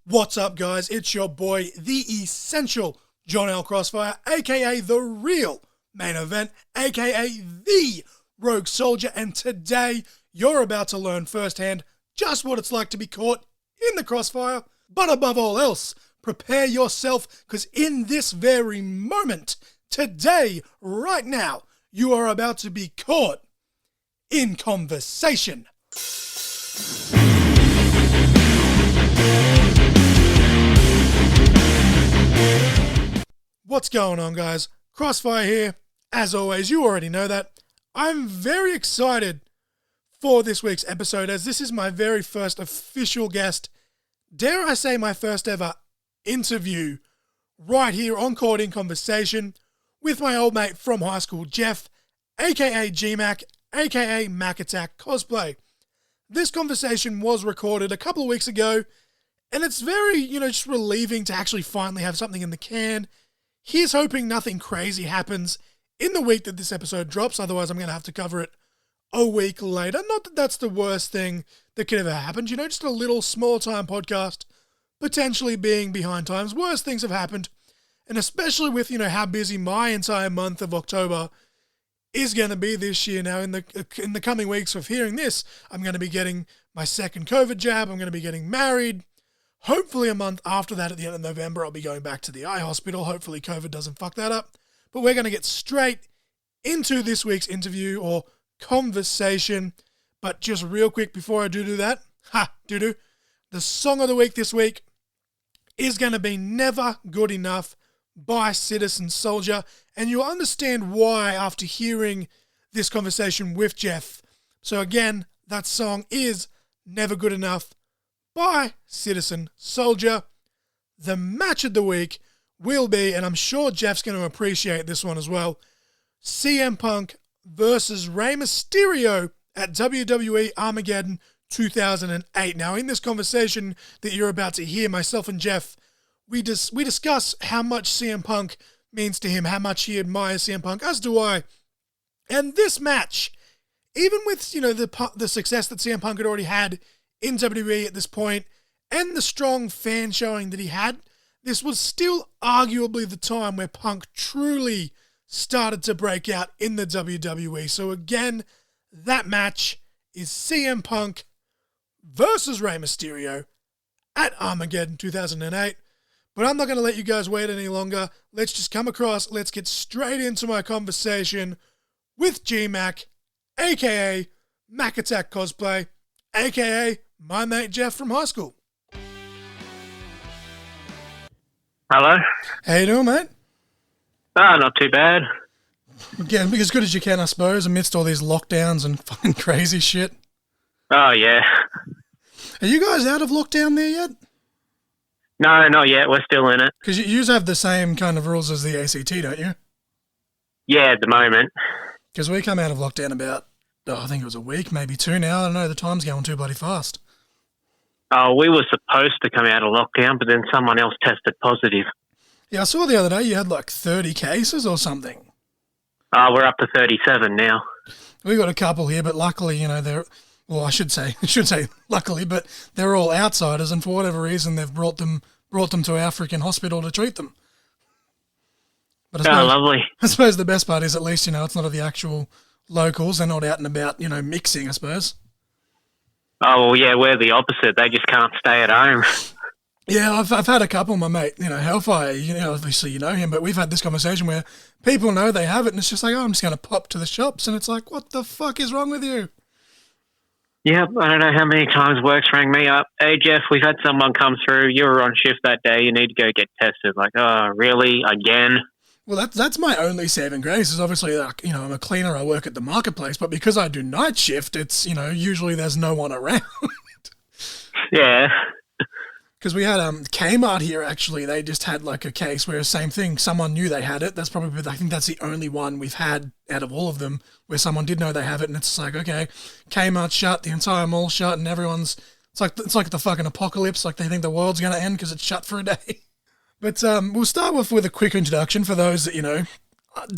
What's up, guys? It's your boy, the Essential John L. Crossfire, aka The Real Main Event, aka The Rogue Soldier, and today you're about to learn firsthand just what it's like to be caught in the crossfire. But above all else, prepare yourself, because in this very moment, today, right now, you are about to be caught in conversation. What's going on, guys? Crossfire here. As always, you already know that. I'm very excited for this week's episode, as this is my very first official guest, dare I say my first ever interview, right here on Caught in Conversation with my old mate from high school, Jeff, aka G-Mac, aka Mac Attack Cosplay. This conversation was recorded a couple of weeks ago, and it's very, just relieving to actually finally have something in the can. Here's hoping nothing crazy happens in the week that this episode drops, otherwise I'm going to have to cover it a week later. Not that that's the worst thing that could ever happen, just a little small-time podcast potentially being behind times. Worse things have happened, and especially with, how busy my entire month of October is going to be this year. Now, in the coming weeks of hearing this, I'm going to be getting my second COVID jab, I'm going to be getting married. Hopefully a month after that, at the end of November, I'll be going back to the eye hospital. Hopefully COVID doesn't fuck that up. But we're going to get straight into this week's interview or conversation. But just real quick before I do that, the song of the week this week is going to be Never Good Enough by Citizen Soldier. And you'll understand why after hearing this conversation with Jeff. So again, that song is Never Good Enough by Citizen Soldier. The match of the week will be, and I'm sure Jeff's going to appreciate this one as well, CM Punk versus Rey Mysterio at WWE Armageddon 2008. Now, in this conversation that you're about to hear, myself and Jeff, we discuss how much CM Punk means to him, how much he admires CM Punk, as do I. And this match, even with, the success that CM Punk had already had in WWE at this point, and the strong fan showing that he had, this was still arguably the time where Punk truly started to break out in the WWE. So again, that match is CM Punk versus Rey Mysterio at Armageddon 2008. But I'm not going to let you guys wait any longer. Let's just come across, let's get straight into my conversation with G-Mac, aka Mac Attack Cosplay, aka my mate Jeff from high school. Hello. How you doing, mate? Not too bad. Yeah, be as good as you can, I suppose, amidst all these lockdowns and fucking crazy shit. Oh, yeah. Are you guys out of lockdown there yet? No, not yet. We're still in it. Because you have the same kind of rules as the ACT, don't you? Yeah, at the moment. Because we come out of lockdown about, I think it was a week, maybe two now. I don't know, the time's going too bloody fast. Oh, we were supposed to come out of lockdown, but then someone else tested positive. Yeah, I saw the other day you had like 30 cases or something. We're up to 37 now. We got a couple here, but luckily, they're, well, I should say luckily, but they're all outsiders, and for whatever reason, they've brought them to our freaking hospital to treat them. But Lovely. I suppose the best part is at least, it's not of the actual locals. They're not out and about, mixing, I suppose. Oh, well, yeah, we're the opposite. They just can't stay at home. Yeah, I've had a couple, my mate, Hellfire, obviously you know him, but we've had this conversation where people know they have it, and it's just like, I'm just going to pop to the shops, and it's like, what the fuck is wrong with you? Yep, I don't know how many times work's rang me up. Hey, Jeff, we've had someone come through. You were on shift that day. You need to go get tested. Like, oh, really? Again? Well, that's my only saving grace is obviously, like, I'm a cleaner, I work at the marketplace, but because I do night shift, it's, usually there's no one around. Yeah. Because we had Kmart here, actually. They just had like a case where same thing. Someone knew they had it. I think that's the only one we've had out of all of them where someone did know they have it. And it's like, okay, Kmart's shut, the entire mall's shut, and everyone's, it's like the fucking apocalypse. Like they think the world's going to end because it's shut for a day. But we'll start off with a quick introduction for those that,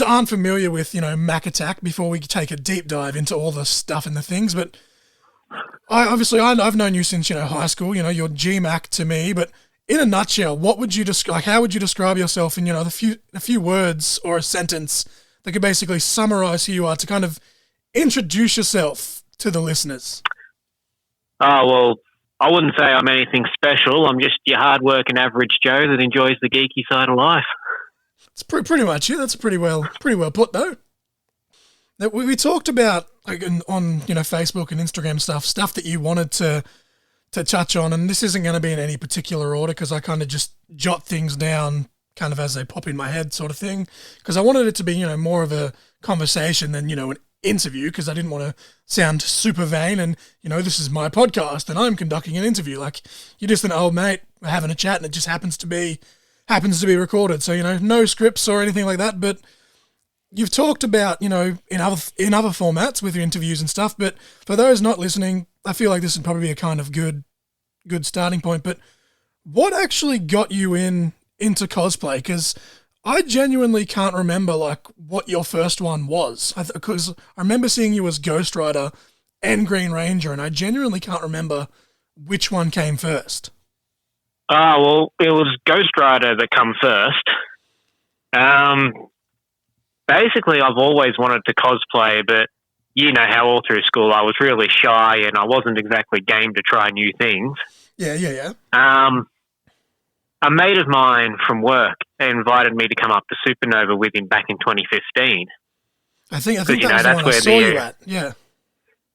aren't familiar with, Mac Attack before we take a deep dive into all the stuff and the things. But I've known you since, high school, you're G-Mac to me, but in a nutshell, what would you describe? Like, how would you describe yourself in a few words or a sentence that could basically summarize who you are to kind of introduce yourself to the listeners? Oh, well, I wouldn't say I'm anything special. I'm just your hard-working average Joe that enjoys the geeky side of life. It's pretty much it. That's pretty well put, though. Now, we talked about like on Facebook and Instagram stuff that you wanted to touch on, and this isn't going to be in any particular order because I kind of just jot things down kind of as they pop in my head, sort of thing. Because I wanted it to be more of a conversation than an interview, because I didn't want to sound super vain and this is my podcast and I'm conducting an interview. Like, you're just an old mate having a chat and it just happens to be recorded, so no scripts or anything like that. But you've talked about in other formats with your interviews and stuff, but for those not listening, I feel like this would probably be a kind of good starting point. But what actually got you into cosplay? Because I genuinely can't remember like what your first one was, because I remember seeing you as Ghost Rider and Green Ranger, and I genuinely can't remember which one came first. Well, it was Ghost Rider that come first. Basically, I've always wanted to cosplay, but how all through school I was really shy and I wasn't exactly game to try new things. Yeah. A mate of mine from work invited me to come up to Supernova with him back in 2015. I think that's where I saw you at. Yeah.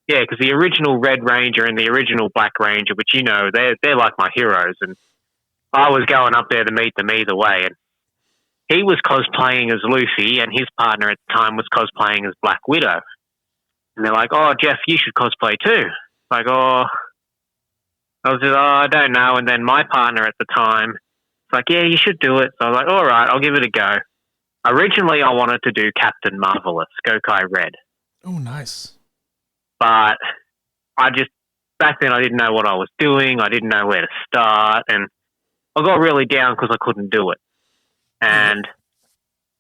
Yeah, because the original Red Ranger and the original Black Ranger, which they're like my heroes, and I was going up there to meet them either way. And he was cosplaying as Lucy, and his partner at the time was cosplaying as Black Widow. And they're like, "Oh, Jeff, you should cosplay too." Like, I was just, I don't know. And then my partner at the time, like, "Yeah, you should do it." So I was like, "All right, I'll give it a go." Originally, I wanted to do Captain Marvelous, Gokai Red. Oh, nice. But back then I didn't know what I was doing. I didn't know where to start. And I got really down because I couldn't do it. And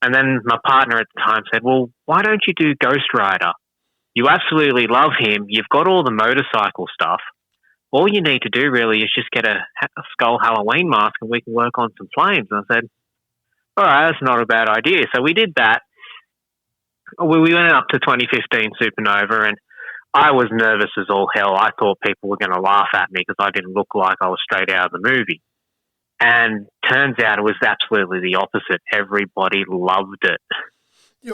then my partner at the time said, "Well, why don't you do Ghost Rider? You absolutely love him. You've got all the motorcycle stuff. All you need to do really is just get a skull Halloween mask and we can work on some flames." And I said, "All right, that's not a bad idea." So we did that. We went up to 2015 Supernova, and I was nervous as all hell. I thought people were going to laugh at me because I didn't look like I was straight out of the movie. And turns out it was absolutely the opposite. Everybody loved it.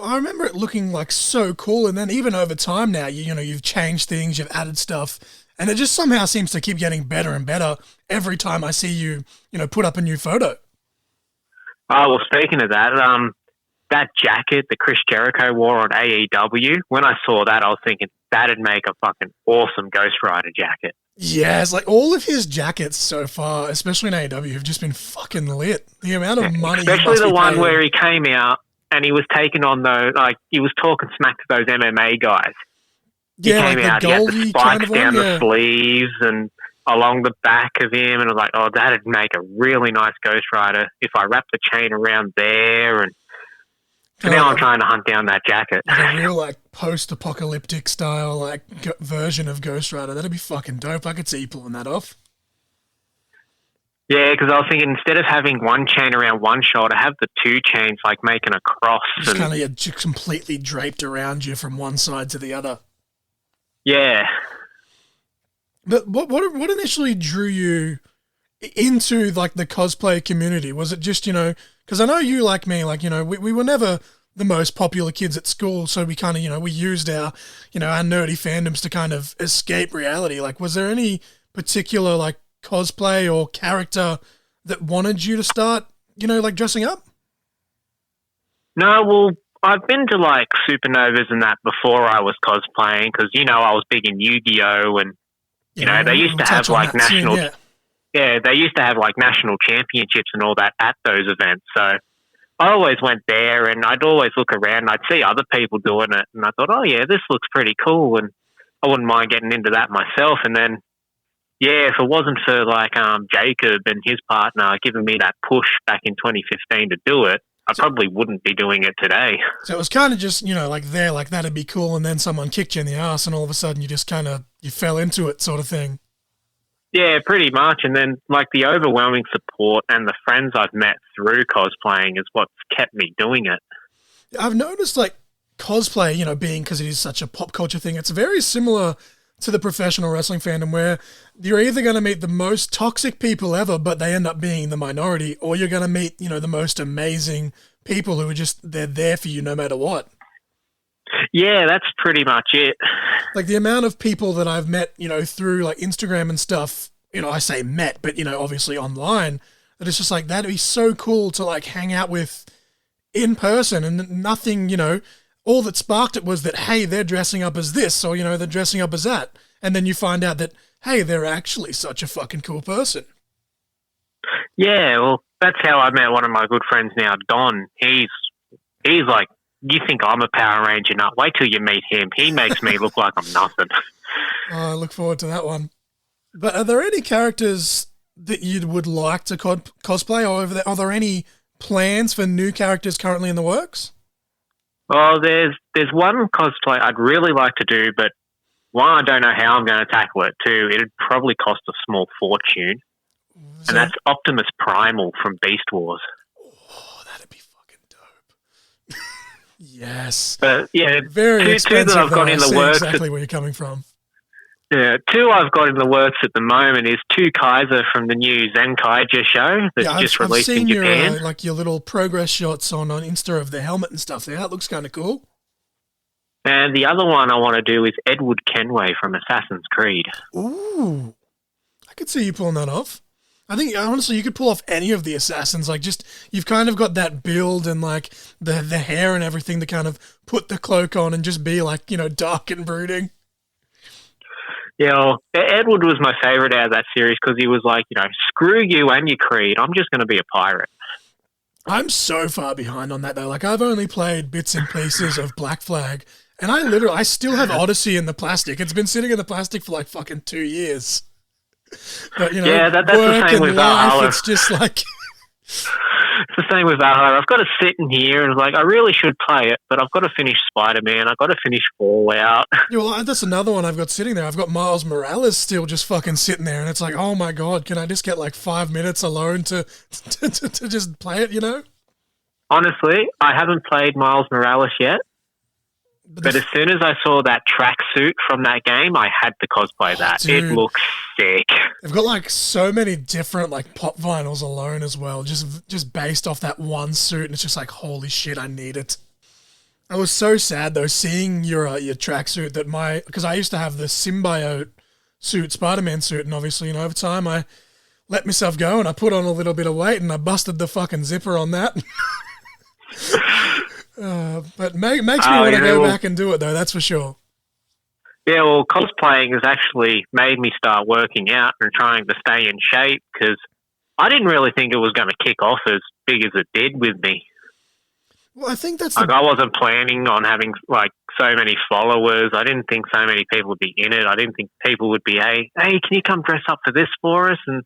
I remember it looking like so cool, and then even over time now, you've changed things, you've added stuff, and it just somehow seems to keep getting better and better every time I see you, put up a new photo. Oh, well, speaking of that, that jacket that Chris Jericho wore on AEW, when I saw that, I was thinking that'd make a fucking awesome Ghost Rider jacket. Yeah, it's like all of his jackets so far, especially in AEW, have just been fucking lit. The amount of money, especially the one where he came out and he was taking on he was talking smack to those MMA guys. He came out, he had the spikes down the sleeves and along the back of him, and I was like, "Oh, that'd make a really nice Ghost Rider if I wrapped the chain around there." And so now I'm trying to hunt down that jacket. Like a real post-apocalyptic style version of Ghost Rider. That'd be fucking dope. I could see you pulling that off. Yeah, because I was thinking instead of having one chain around one shoulder, have the two chains making a cross. Just kind of just completely draped around you from one side to the other. Yeah. But what initially drew you into the cosplay community? Was it just because I know you like me, we were never the most popular kids at school, so we kind of we used our our nerdy fandoms to kind of escape reality. Was there any particular cosplay or character that wanted you to start dressing up? No, well, I've been to Supernovas and that before I was cosplaying because I was big in Yu-Gi-Oh! And they used to have national they used to have national championships and all that at those events. So I always went there, and I'd always look around and I'd see other people doing it, and I thought, "Oh yeah, this looks pretty cool," and I wouldn't mind getting into that myself. And then if it wasn't for Jacob and his partner giving me that push back in 2015 to do it, I probably wouldn't be doing it today. So it was kind of just, that'd be cool, and then someone kicked you in the ass, and all of a sudden you just you fell into it sort of thing. Yeah, pretty much. And then, like, the overwhelming support and the friends I've met through cosplaying is what's kept me doing it. I've noticed, like, cosplay, you know, being, because it is such a pop culture thing, it's very similar to the professional wrestling fandom, where you're either going to meet the most toxic people ever, but they end up being the minority, or you're going to meet, you know, the most amazing people who are just, they're there for you no matter what. Yeah, that's pretty much it. Like, the amount of people that I've met, you know, through, like, Instagram and stuff, you know, I say met, but, you know, obviously online, that it's just like, that'd be so cool to, like, hang out with in person, and nothing, you know, all that sparked it was that, hey, they're dressing up as this, or, you know, they're dressing up as that. And then you find out that, hey, they're actually such a fucking cool person. Yeah, well, that's how I met one of my good friends now, Don. He's like, you think I'm a Power Ranger? No, wait till you meet him. He makes me look like I'm nothing. Oh, I look forward to that one. But are there any characters that you would like to cosplay, or are there any plans for new characters currently in the works? Well, there's one cosplay I'd really like to do, but one, I don't know how I'm going to tackle it. Two, it'd probably cost a small fortune. And that's Optimus Primal from Beast Wars. Oh, that'd be fucking dope. Yes. But yeah, very expensive. Two that I've got in the works. Exactly where you're coming from. Yeah, two I've got in the works at the moment is two Kaiser from the new Zenkaija show that's just released in Japan. I've seen your little progress shots on Insta of the helmet and stuff there. That looks kind of cool. And the other one I want to do is Edward Kenway from Assassin's Creed. Ooh. I could see you pulling that off. I think, honestly, you could pull off any of the Assassins. Like, just, you've kind of got that build and, like, the hair and everything to kind of put the cloak on and just be, like, you know, dark and brooding. Yeah, well, Edward was my favourite out of that series because he was like, you know, screw you and your creed. I'm just going to be a pirate. I'm so far behind on that, though. Like, I've only played bits and pieces of Black Flag, and I still have Odyssey in the plastic. It's been sitting in the plastic for, like, fucking 2 years. But, you know, yeah, that's the same with Valhalla. It's just like... It's the same with Valhalla. I've got to sit in here and like, I really should play it, but I've got to finish Spider-Man. I've got to finish Fallout. Yeah, well, that's another one I've got sitting there. I've got Miles Morales still just fucking sitting there, and it's like, oh my God, can I just get like 5 minutes alone to just play it, you know? Honestly, I haven't played Miles Morales yet. But as soon as I saw that tracksuit from that game, I had to cosplay that. Dude, it looks sick. They've got like so many different like pop vinyls alone as well, just based off that one suit, and it's just like, holy shit, I need it. I was so sad though seeing your tracksuit because I used to have the symbiote suit, Spider-Man suit, and obviously, you know, over time I let myself go and I put on a little bit of weight and I busted the fucking zipper on that. But makes me want to go back and do it, though, that's for sure. Yeah, well, cosplaying has actually made me start working out and trying to stay in shape because I didn't really think it was going to kick off as big as it did with me. Well, I think that's... I wasn't planning on having, like, so many followers. I didn't think so many people would be in it. I didn't think people would be, hey, can you come dress up for this for us? And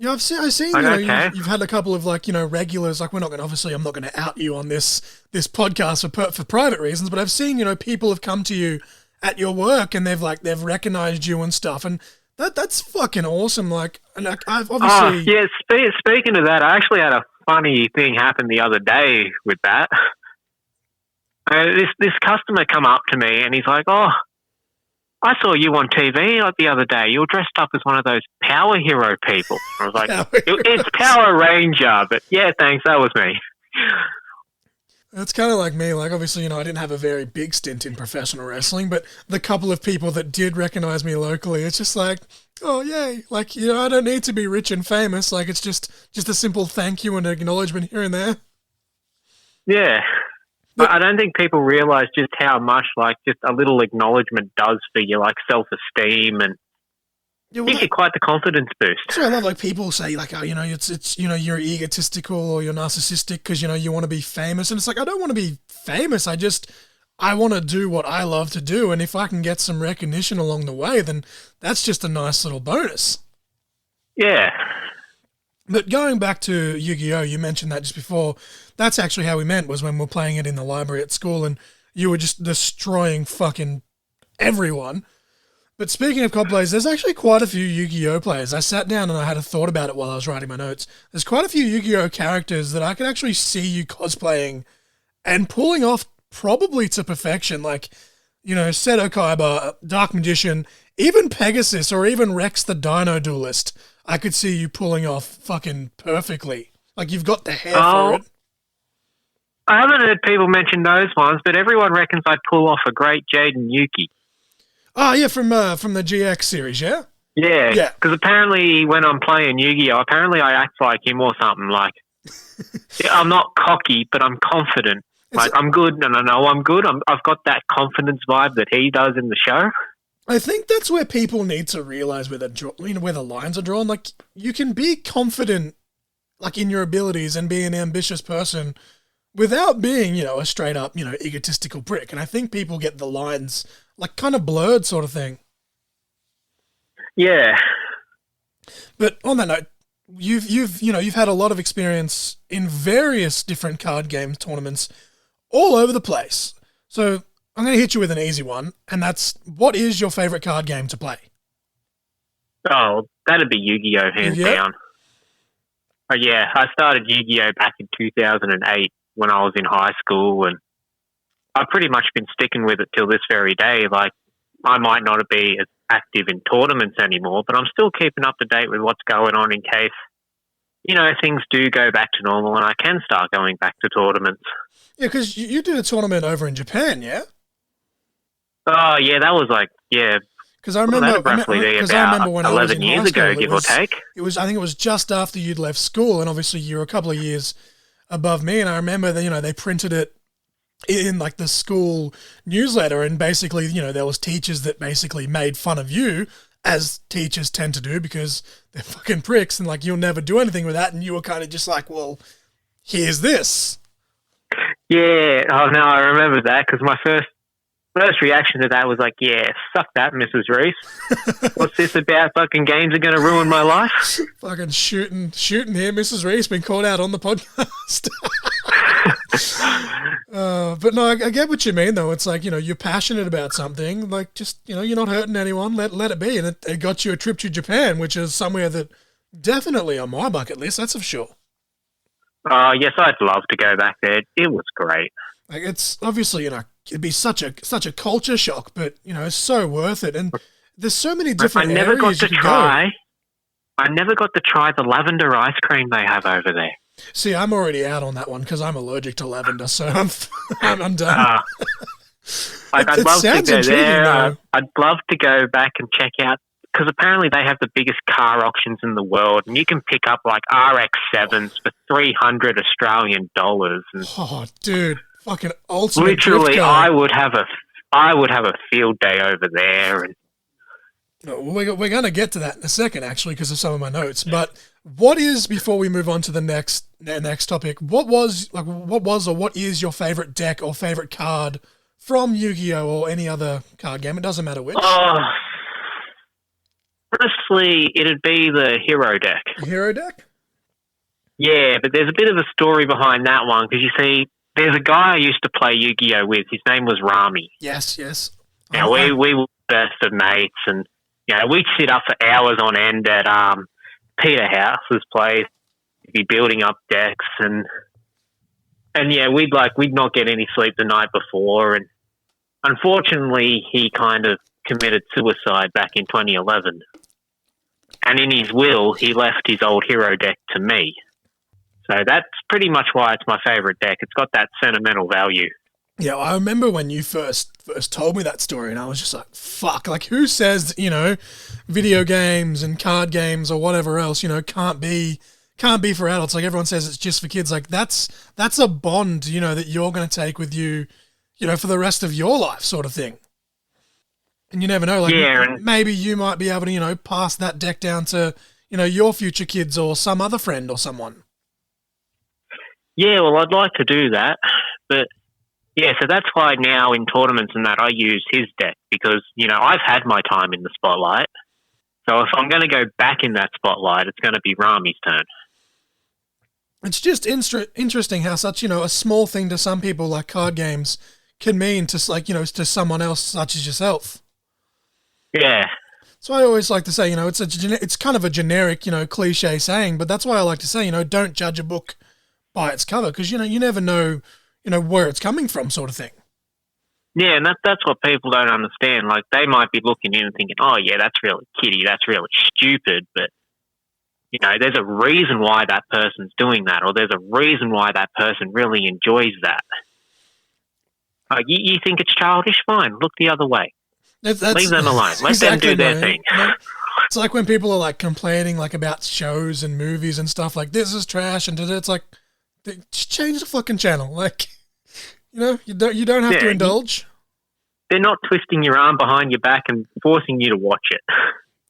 yeah, I've seen you know, you've had a couple of, like, you know, regulars. Like, I'm not going to out you on this podcast for private reasons, but I've seen, you know, people have come to you at your work and they've recognized you and stuff, and that's fucking awesome. Like, and I've obviously... yeah, speaking of that, I actually had a funny thing happen the other day with that. This customer come up to me and he's like, oh, I saw you on TV like the other day. You were dressed up as one of those power hero people. I was like, it's Power Ranger, but yeah, thanks, that was me. It's kind of like me. Like, obviously, you know, I didn't have a very big stint in professional wrestling, but the couple of people that did recognize me locally, it's just like, oh, yay. Like, you know, I don't need to be rich and famous. Like, it's just a simple thank you and acknowledgement here and there. Yeah. But I don't think people realize just how much, like, just a little acknowledgement does for your, like, self-esteem and gives you quite the confidence boost. So I love, like, people say, like, oh, you know, it's you know, you're egotistical or you're narcissistic because, you know, you want to be famous. And it's like, I don't want to be famous. I want to do what I love to do. And if I can get some recognition along the way, then that's just a nice little bonus. Yeah. But going back to Yu-Gi-Oh!, you mentioned that just before. That's actually how we met, was when we were playing it in the library at school and you were just destroying fucking everyone. But speaking of COD players, there's actually quite a few Yu-Gi-Oh players. I sat down and I had a thought about it while I was writing my notes. There's quite a few Yu-Gi-Oh characters that I can actually see you cosplaying and pulling off probably to perfection. Like, you know, Seto Kaiba, Dark Magician, even Pegasus, or even Rex the Dino Duelist. I could see you pulling off fucking perfectly. Like, you've got the hair for it. I haven't heard people mention those ones, but everyone reckons I'd pull off a great Jaden Yuki. Oh, yeah, from the GX series, yeah? Yeah, because apparently when I'm playing Yu-Gi-Oh, apparently I act like him or something. Like, I'm not cocky, but I'm confident. Like, I'm good, and I know I'm good. I've got that confidence vibe that he does in the show. I think that's where people need to realize where the lines are drawn. Like, you can be confident, like, in your abilities and be an ambitious person without being, you know, a straight up, you know, egotistical prick. And I think people get the lines, like, kind of blurred sort of thing. Yeah. But on that note, you've had a lot of experience in various different card game tournaments all over the place. So I'm going to hit you with an easy one, and that's, what is your favorite card game to play? Oh, that'd be Yu-Gi-Oh, hands down. Oh, yeah, I started Yu-Gi-Oh back in 2008 when I was in high school, and I've pretty much been sticking with it till this very day. Like, I might not be as active in tournaments anymore, but I'm still keeping up to date with what's going on in case, you know, things do go back to normal and I can start going back to tournaments. Yeah, because you did a tournament over in Japan, yeah? Oh, yeah, that was like, yeah. Because I remember, when 11 years ago, give or take. I think it was just after you'd left school, and obviously you're a couple of years above me, and I remember that, you know, they printed it in like the school newsletter, and basically, you know, there was teachers that basically made fun of you, as teachers tend to do, because they're fucking pricks, and like, you'll never do anything with that, and you were kind of just like, well, here's this. Yeah, oh no, I remember that, because my first reaction to that was like, yeah, suck that, Mrs. Reese. What's this about? Fucking games are going to ruin my life? Fucking shooting here, Mrs. Reese, been called out on the podcast. But no, I get what you mean, though. It's like, you know, you're passionate about something, like, just, you know, you're not hurting anyone, let it be. And it got you a trip to Japan, which is somewhere that definitely on my bucket list, that's for sure. Yes, I'd love to go back there. It was great. Like, it's obviously, you know, it'd be such a culture shock, but, you know, it's so worth it. And there's so many different areas you can go. I never got to try the lavender ice cream they have over there. See, I'm already out on that one because I'm allergic to lavender, so I'm done. I'd love to go there. I'd love to go back and check out, because apparently they have the biggest car auctions in the world, and you can pick up like RX-7s for $300 Australian dollars. Oh, dude, fucking ultimate! Literally, I would have a field day over there. And we're going to get to that in a second, actually, because of some of my notes. But what is, before we move on to the next topic, what is your favorite deck or favorite card from Yu-Gi-Oh or any other card game? It doesn't matter which. Honestly, it'd be the hero deck. Hero deck? Yeah, but there's a bit of a story behind that one, because you see, there's a guy I used to play Yu-Gi-Oh with. His name was Rami. Yes. Now, we were best of mates, and, you know, we'd sit up for hours on end at Peter House's place, be building up decks, and yeah, we'd not get any sleep the night before, and unfortunately, he kind of committed suicide back in 2011. And in his will, he left his old hero deck to me. So that's pretty much why it's my favorite deck. It's got that sentimental value. Yeah, I remember when you first told me that story, and I was just like, fuck, like, who says, you know, video games and card games or whatever else, you know, can't be for adults. Like, everyone says it's just for kids. Like, that's a bond, you know, that you're going to take with you, you know, for the rest of your life, sort of thing. And you never know, like, maybe you might be able to, you know, pass that deck down to, you know, your future kids or some other friend or someone. Yeah, well, I'd like to do that. But, yeah, so that's why now in tournaments and that I use his deck, because, you know, I've had my time in the spotlight. So if I'm going to go back in that spotlight, it's going to be Rami's turn. It's just interesting how such, you know, a small thing to some people like card games can mean to, like, you know, to someone else such as yourself. Yeah. So I always like to say, it's kind of a generic, cliche saying, but that's why I like to say, don't judge a book by its cover because, you never know, where it's coming from sort of thing. Yeah, and that's what people don't understand. Like, they might be looking in and thinking, oh, yeah, that's really kiddie, that's really stupid, but, there's a reason why that person's doing that, or there's a reason why that person really enjoys that. Like, you think it's childish? Fine, look the other way. Leave them alone. Let exactly them do their thing. It's like when people are like complaining like about shows and movies and stuff like this is trash and it's like just change the fucking channel. Like, you don't have to indulge. They're not twisting your arm behind your back and forcing you to watch it.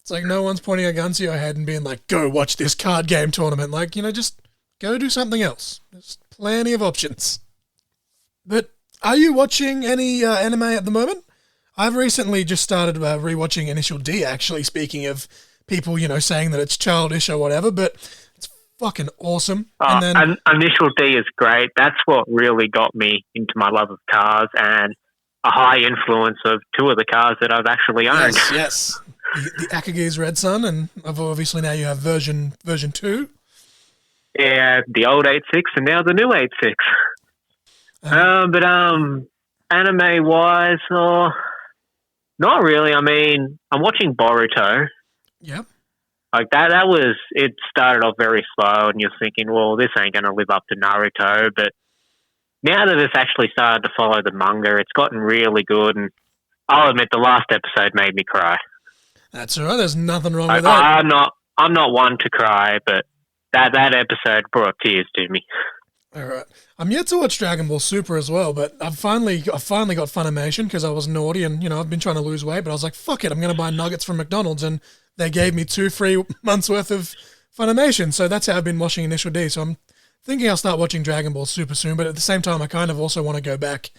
It's like no one's pointing a gun to your head and being like, go watch this card game tournament. Like, just go do something else. There's plenty of options. But are you watching any anime at the moment? I've recently just started rewatching Initial D, actually, speaking of people, saying that it's childish or whatever, but it's fucking awesome. And then Initial D is great. That's what really got me into my love of cars and a high influence of two of the cars that I've actually owned. Yes. The Akagi's Red Sun, and obviously now you have version 2. Yeah, the old 86 and now the new 86. But anime-wise, not really. I mean, I'm watching Boruto. Yep. Like it started off very slow and you're thinking, well, this ain't going to live up to Naruto. But now that it's actually started to follow the manga, it's gotten really good. And I'll admit the last episode made me cry. That's all right. There's nothing wrong with that. I'm not one to cry, but that episode brought tears to me. All right. I'm yet to watch Dragon Ball Super as well, but I've finally got Funimation because I was naughty and, I've been trying to lose weight, but I was like, fuck it, I'm going to buy nuggets from McDonald's, and they gave me 2 free months worth of Funimation, so that's how I've been watching Initial D, so I'm thinking I'll start watching Dragon Ball Super soon, but at the same time, I kind of also want to go back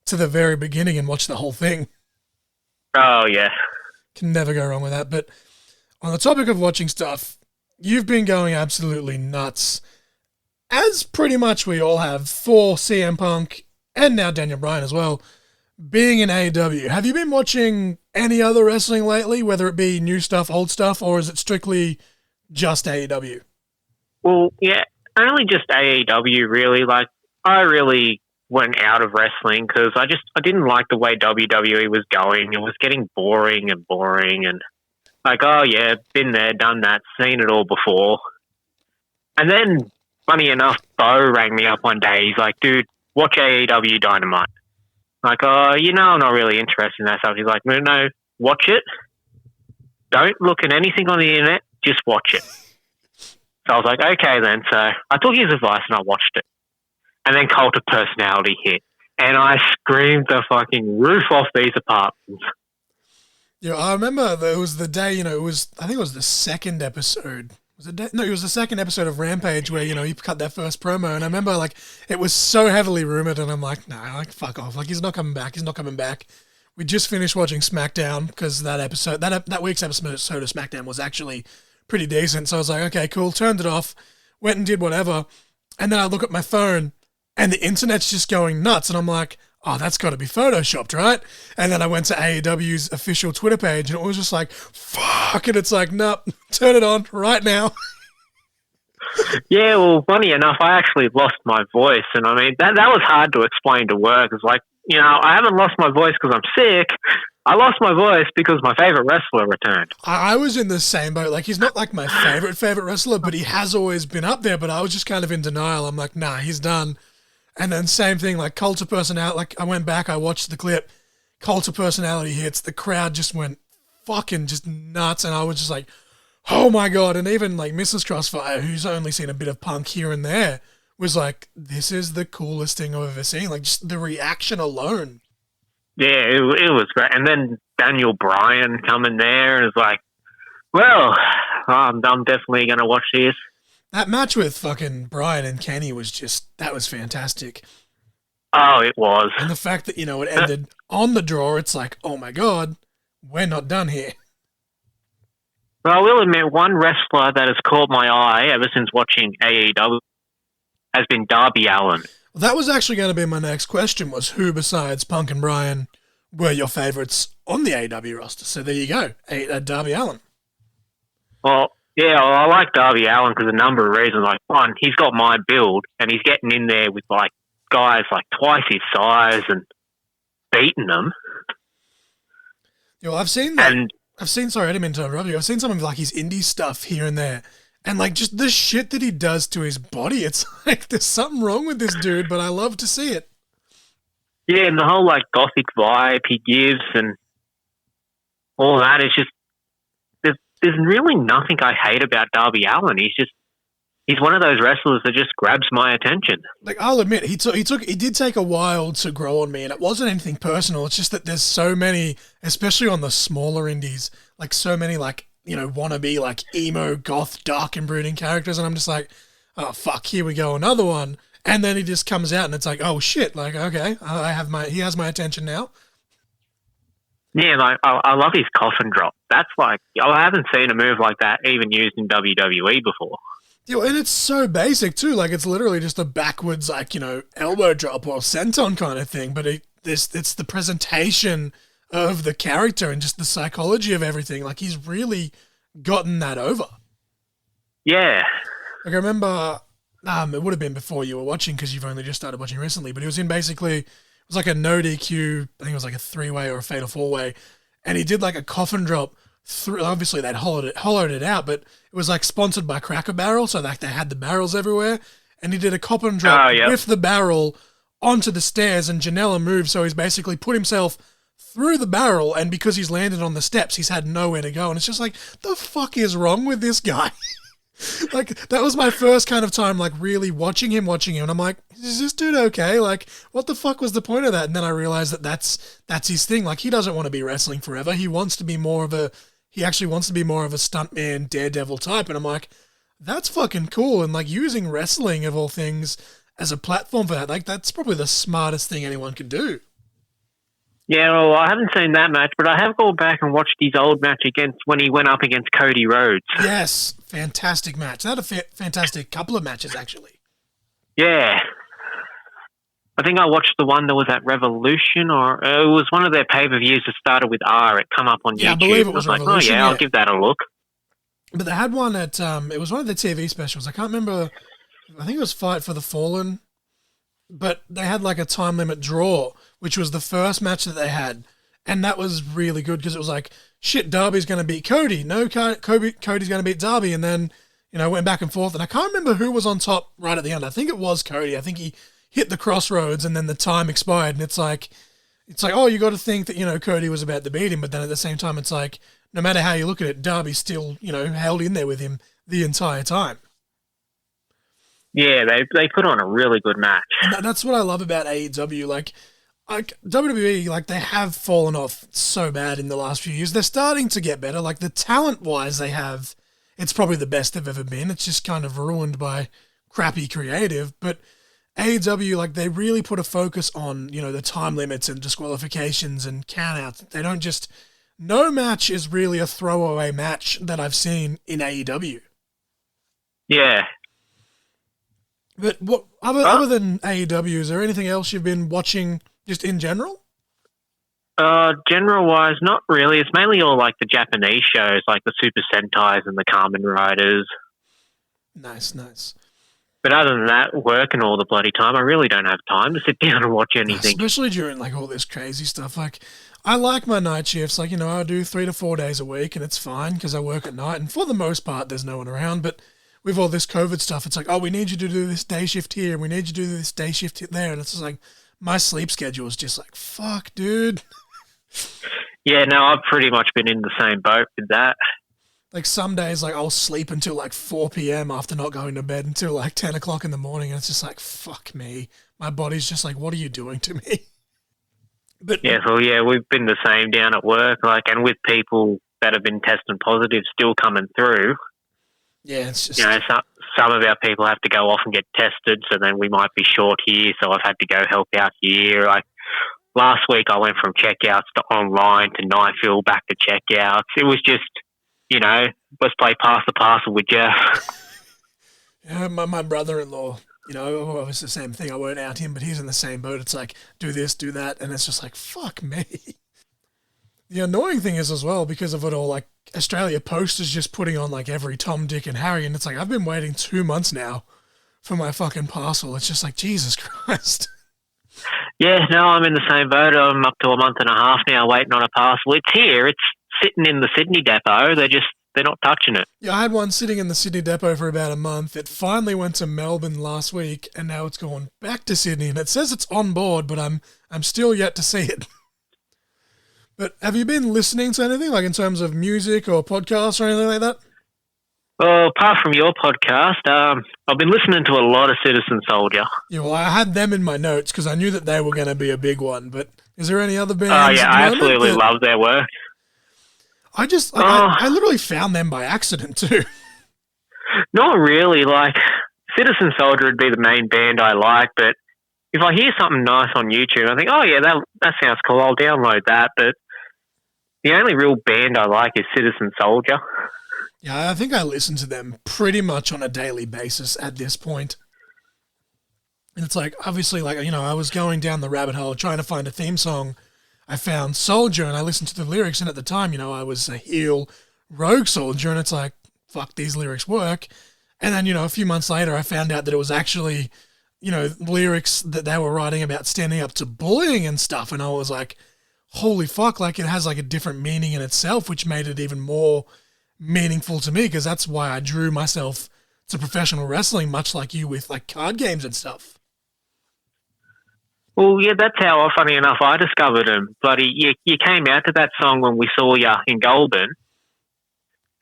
to the very beginning and watch the whole thing. Oh, yeah. Can never go wrong with that, but on the topic of watching stuff, you've been going absolutely nuts, as pretty much we all have, for CM Punk, and now Daniel Bryan as well, being in AEW. Have you been watching any other wrestling lately, whether it be new stuff, old stuff, or is it strictly just AEW? Well, yeah, only just AEW, really. Like, I really went out of wrestling because I didn't like the way WWE was going. It was getting boring and like, oh yeah, been there, done that, seen it all before. And then, funny enough, Bo rang me up one day. He's like, dude, watch AEW Dynamite. Like, oh, I'm not really interested in that stuff. He's like, no, watch it. Don't look at anything on the internet. Just watch it. So I was like, okay then. So I took his advice and I watched it. And then Cult of Personality hit. And I screamed the fucking roof off these apartments. Yeah, I remember there was the day, I think it was the second episode. It was the second episode of Rampage where, he cut that first promo, and I remember, like, it was so heavily rumored, and I'm like, nah, like, fuck off. Like, he's not coming back. We just finished watching SmackDown, because that week's episode of SmackDown was actually pretty decent, so I was like, okay, cool, turned it off, went and did whatever, and then I look at my phone, and the internet's just going nuts, and I'm like, oh, that's got to be photoshopped, right? And then I went to AEW's official Twitter page, and it was just like, fuck, and it's like, nope, turn it on right now. Yeah, well, funny enough, I actually lost my voice, and I mean, that was hard to explain to work. It's like, I haven't lost my voice because I'm sick. I lost my voice because my favorite wrestler returned. I was in the same boat. Like, he's not like my favorite wrestler, but he has always been up there, but I was just kind of in denial. I'm like, nah, he's done. And then same thing, like Cult of Personality, like I went back, I watched the clip, Cult of Personality hits, the crowd just went fucking just nuts, and I was just like, oh my God. And even like Mrs. Crossfire, who's only seen a bit of Punk here and there, was like, this is the coolest thing I've ever seen. Like, just the reaction alone. Yeah, it was great. And then Daniel Bryan coming there and is like, well, I'm definitely going to watch this. That match with fucking Bryan and Kenny was that was fantastic. Oh, it was. And the fact that, it ended on the draw, it's like, oh my God, we're not done here. Well, I will admit, one wrestler that has caught my eye ever since watching AEW has been Darby Allin. Well, that was actually going to be my next question, was who besides Punk and Bryan were your favourites on the AEW roster. So there you go, Darby Allin. Well, yeah, I like Darby Allin because a number of reasons. Like, one, he's got my build, and he's getting in there with like guys like twice his size and beating them. Yeah, well, I've seen that. And sorry, I didn't mean to interrupt you. I've seen some of like his indie stuff here and there, and like just the shit that he does to his body. It's like there's something wrong with this dude, but I love to see it. Yeah, and the whole like gothic vibe he gives and all that is just there's really nothing I hate about Darby Allin. He's one of those wrestlers that just grabs my attention. Like, I'll admit, he did take a while to grow on me, and it wasn't anything personal. It's just that there's so many, especially on the smaller indies, like so many like, you know, wannabe like emo, goth, dark and brooding characters, and I'm just like, oh fuck, here we go, another one. And then he just comes out and it's like, oh shit, like, okay, he has my attention now. Yeah, like I love his coffin drop. That's like, I haven't seen a move like that even used in WWE before. Yeah, and it's so basic too. Like it's literally just a backwards, like, you know, elbow drop or senton kind of thing. But it's the presentation of the character and just the psychology of everything. Like he's really gotten that over. Yeah. Like I remember, it would have been before you were watching because you've only just started watching recently. But he was in basically. It was like a no DQ, I think it was like a 3-way or a fatal 4-way, and he did like a coffin drop through. Obviously, they'd hollowed it out, but it was like sponsored by Cracker Barrel, so like they had the barrels everywhere, and he did a coffin drop with the barrel onto the stairs, and Janela moved, so he's basically put himself through the barrel, and because he's landed on the steps, he's had nowhere to go, and it's just like, the fuck is wrong with this guy? Like, that was my first kind of time, like, really watching him, and I'm like, is this dude okay? Like, what the fuck was the point of that? And then I realized that that's his thing. Like, he doesn't want to be wrestling forever. He wants to be more of a stuntman, daredevil type. And I'm like, that's fucking cool. And, like, using wrestling, of all things, as a platform for that, like, that's probably the smartest thing anyone could do. Yeah, well, I haven't seen that match, but I have gone back and watched his old match when he went up against Cody Rhodes. Yes, fantastic match. They had a fantastic couple of matches, actually. Yeah. I think I watched the one that was at Revolution, or it was one of their pay-per-views that started with R. It come up on YouTube. Yeah, I believe it was Revolution. Like, oh, yeah, I'll give that a look. But they had one at, it was one of the TV specials. I can't remember, I think it was Fight for the Fallen, but they had like a time limit draw, which was the first match that they had. And that was really good because it was like, shit, Darby's going to beat Cody. No, Cody's going to beat Darby. And then, you know, went back and forth. And I can't remember who was on top right at the end. I think it was Cody. I think he hit the crossroads and then the time expired. And it's like, oh, you got to think that, you know, Cody was about to beat him. But then at the same time, it's like, no matter how you look at it, Darby's still, you know, held in there with him the entire time. Yeah, they put on a really good match. And that's what I love about AEW. Like WWE, like they have fallen off so bad in the last few years. They're starting to get better. Like the talent-wise they have, it's probably the best they've ever been. It's just kind of ruined by crappy creative. But AEW, like they really put a focus on, you know, the time limits and disqualifications and countouts. They don't just... No match is really a throwaway match that I've seen in AEW. Yeah. But what other than AEW, is there anything else you've been watching just in general? General-wise, not really. It's mainly all like the Japanese shows, like the Super Sentais and the Kamen Riders. Nice. But other than that, working all the bloody time, I really don't have time to sit down and watch anything. Especially during like all this crazy stuff. Like, I like my night shifts. Like, you know, I do 3 to 4 days a week, and it's fine because I work at night. And for the most part, there's no one around. But with all this COVID stuff, it's like, oh, we need you to do this day shift here, and we need you to do this day shift there. And it's just like, my sleep schedule is just like, fuck, dude. Yeah, no, I've pretty much been in the same boat with that. Like some days, like I'll sleep until like 4 p.m. after not going to bed until like 10 o'clock in the morning. And it's just like, fuck me. My body's just like, what are you doing to me? But yeah, so yeah, we've been the same down at work, like, and with people that have been testing positive still coming through. Yeah, it's just... You know, some of our people have to go off and get tested, so then we might be short here, so I've had to go help out here. Like, last week I went from checkouts to online to Knifeville back to checkouts. It was just, you know, let's play pass the parcel with Jeff. Yeah, my brother-in-law, You know, well, it's the same thing. I won't out him, but he's in the same boat. It's like, do this, do that. And it's just like, fuck me. The annoying thing is as well, because of it all, like, Australia Post is just putting on, like, every Tom, Dick, and Harry. And it's like, I've been waiting 2 months now for my fucking parcel. It's just like, Jesus Christ. Yeah, no, I'm in the same boat. I'm up to a month and a half now waiting on a parcel. It's here. It's sitting in the Sydney depot. They're not touching it. Yeah, I had one sitting in the Sydney depot for about a month. It finally went to Melbourne last week, and now it's going back to Sydney. And it says it's on board, but I'm still yet to see it. But have you been listening to anything, like in terms of music or podcasts or anything like that? Well, apart from your podcast, I've been listening to a lot of Citizen Soldier. Yeah, well, I had them in my notes because I knew that they were going to be a big one. But is there any other bands? Oh, yeah, I absolutely love their work. I just, like, I literally found them by accident too. Not really. Like, Citizen Soldier would be the main band I like, but if I hear something nice on YouTube, I think, oh yeah, that sounds cool, I'll download that. But the only real band I like is Citizen Soldier. Yeah, I think I listen to them pretty much on a daily basis at this point. And it's like, obviously, like, you know, I was going down the rabbit hole trying to find a theme song. I found Soldier and I listened to the lyrics, and at the time, you know, I was a heel rogue soldier, and it's like, fuck, these lyrics work. And then, you know, a few months later, I found out that it was actually, you know, lyrics that they were writing about standing up to bullying and stuff. And I was like, holy fuck, like, it has like a different meaning in itself, which made it even more meaningful to me, because that's why I drew myself to professional wrestling, much like you with like card games and stuff. Well, yeah, that's how, funny enough, I discovered him. Bloody, you came out to that song when we saw you in Goulburn,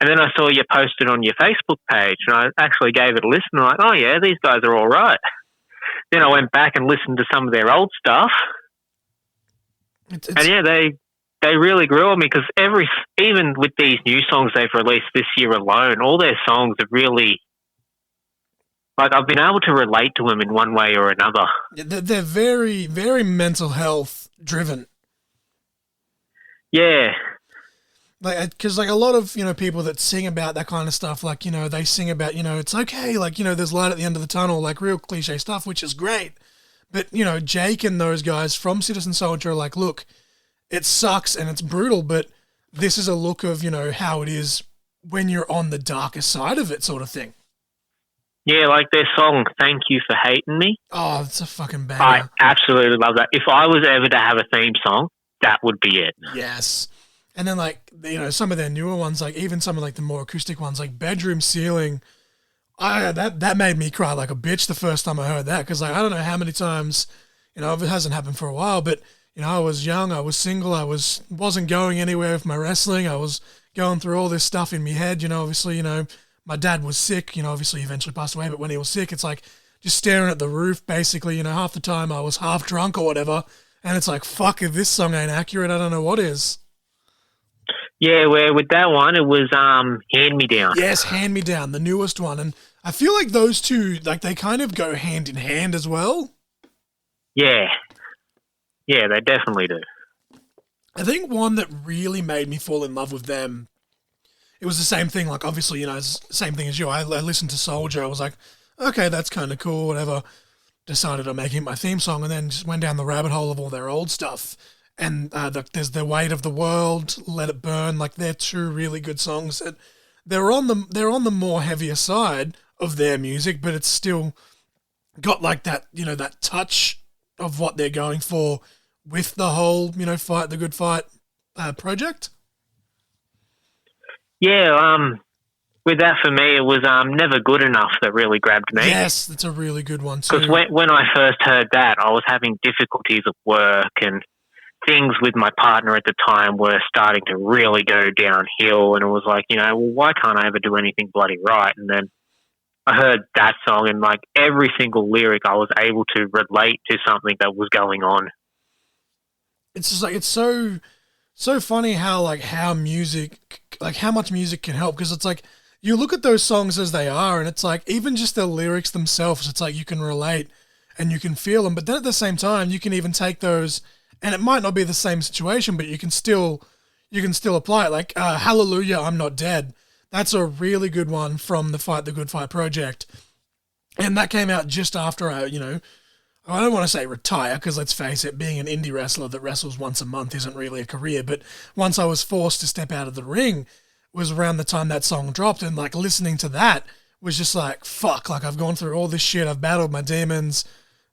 and then I saw you posted on your Facebook page, and I actually gave it a listen. I'm like, oh yeah, these guys are all right. Then I went back and listened to some of their old stuff, and yeah, they really grew on me, because even with these new songs they've released this year alone, all their songs are really, like, I've been able to relate to them in one way or another. They're very, very mental health driven. Yeah. Like, because like a lot of, you know, people that sing about that kind of stuff, like, you know, they sing about, you know, it's okay, like, you know, there's light at the end of the tunnel, like real cliche stuff, which is great. But, you know, Jake and those guys from Citizen Soldier are like, look, it sucks and it's brutal, but this is a look of, you know, how it is when you're on the darker side of it, sort of thing. Yeah, like their song, Thank You for Hating Me. Oh, it's a fucking banger. I absolutely love that. If I was ever to have a theme song, that would be it. Yes. And then, like, you know, some of their newer ones, like even some of like the more acoustic ones, like Bedroom Ceiling, that made me cry like a bitch the first time I heard that, because like I don't know how many times, you know, it hasn't happened for a while, but you know, I was young, I was single, I wasn't going anywhere with my wrestling, I was going through all this stuff in my head, you know, obviously, you know, my dad was sick, you know, obviously he eventually passed away, but when he was sick, it's like just staring at the roof, basically, you know, half the time I was half drunk or whatever, and it's like, fuck, if this song ain't accurate, I don't know what is. Yeah, where with that one, it was Hand Me Down. Yes, Hand Me Down, the newest one, and I feel like those two, like, they kind of go hand in hand as well. Yeah. Yeah, they definitely do. I think one that really made me fall in love with them, it was the same thing, like, obviously, you know, same thing as you. I listened to Soldier, I was like, okay, that's kind of cool, whatever. Decided on making it my theme song, and then just went down the rabbit hole of all their old stuff. And there's The Weight of the World, Let It Burn, like, they're two really good songs that they're on the more heavier side of their music, but it's still got like that, you know, that touch of what they're going for with the whole, you know, Fight the Good Fight project. Yeah, with that for me, it was Never Good Enough that really grabbed me. Yes, that's a really good one too. Because when I first heard that, I was having difficulties at work, and things with my partner at the time were starting to really go downhill, and it was like, you know, well, why can't I ever do anything bloody right? And then I heard that song, and like every single lyric, I was able to relate to something that was going on. It's just like, it's so funny how music, like how much music can help, because it's like you look at those songs as they are, and it's like even just the lyrics themselves, it's like you can relate and you can feel them, but then at the same time you can even take those, and it might not be the same situation, but you can still apply it. Like Hallelujah, I'm Not Dead. That's a really good one from the Fight the Good Fight project. And And that came out just after I don't want to say retire, because let's face it, being an indie wrestler that wrestles once a month isn't really a career, but once I was forced to step out of the ring was around the time that song dropped, and like listening to that was just like, fuck, like I've gone through all this shit, I've battled my demons,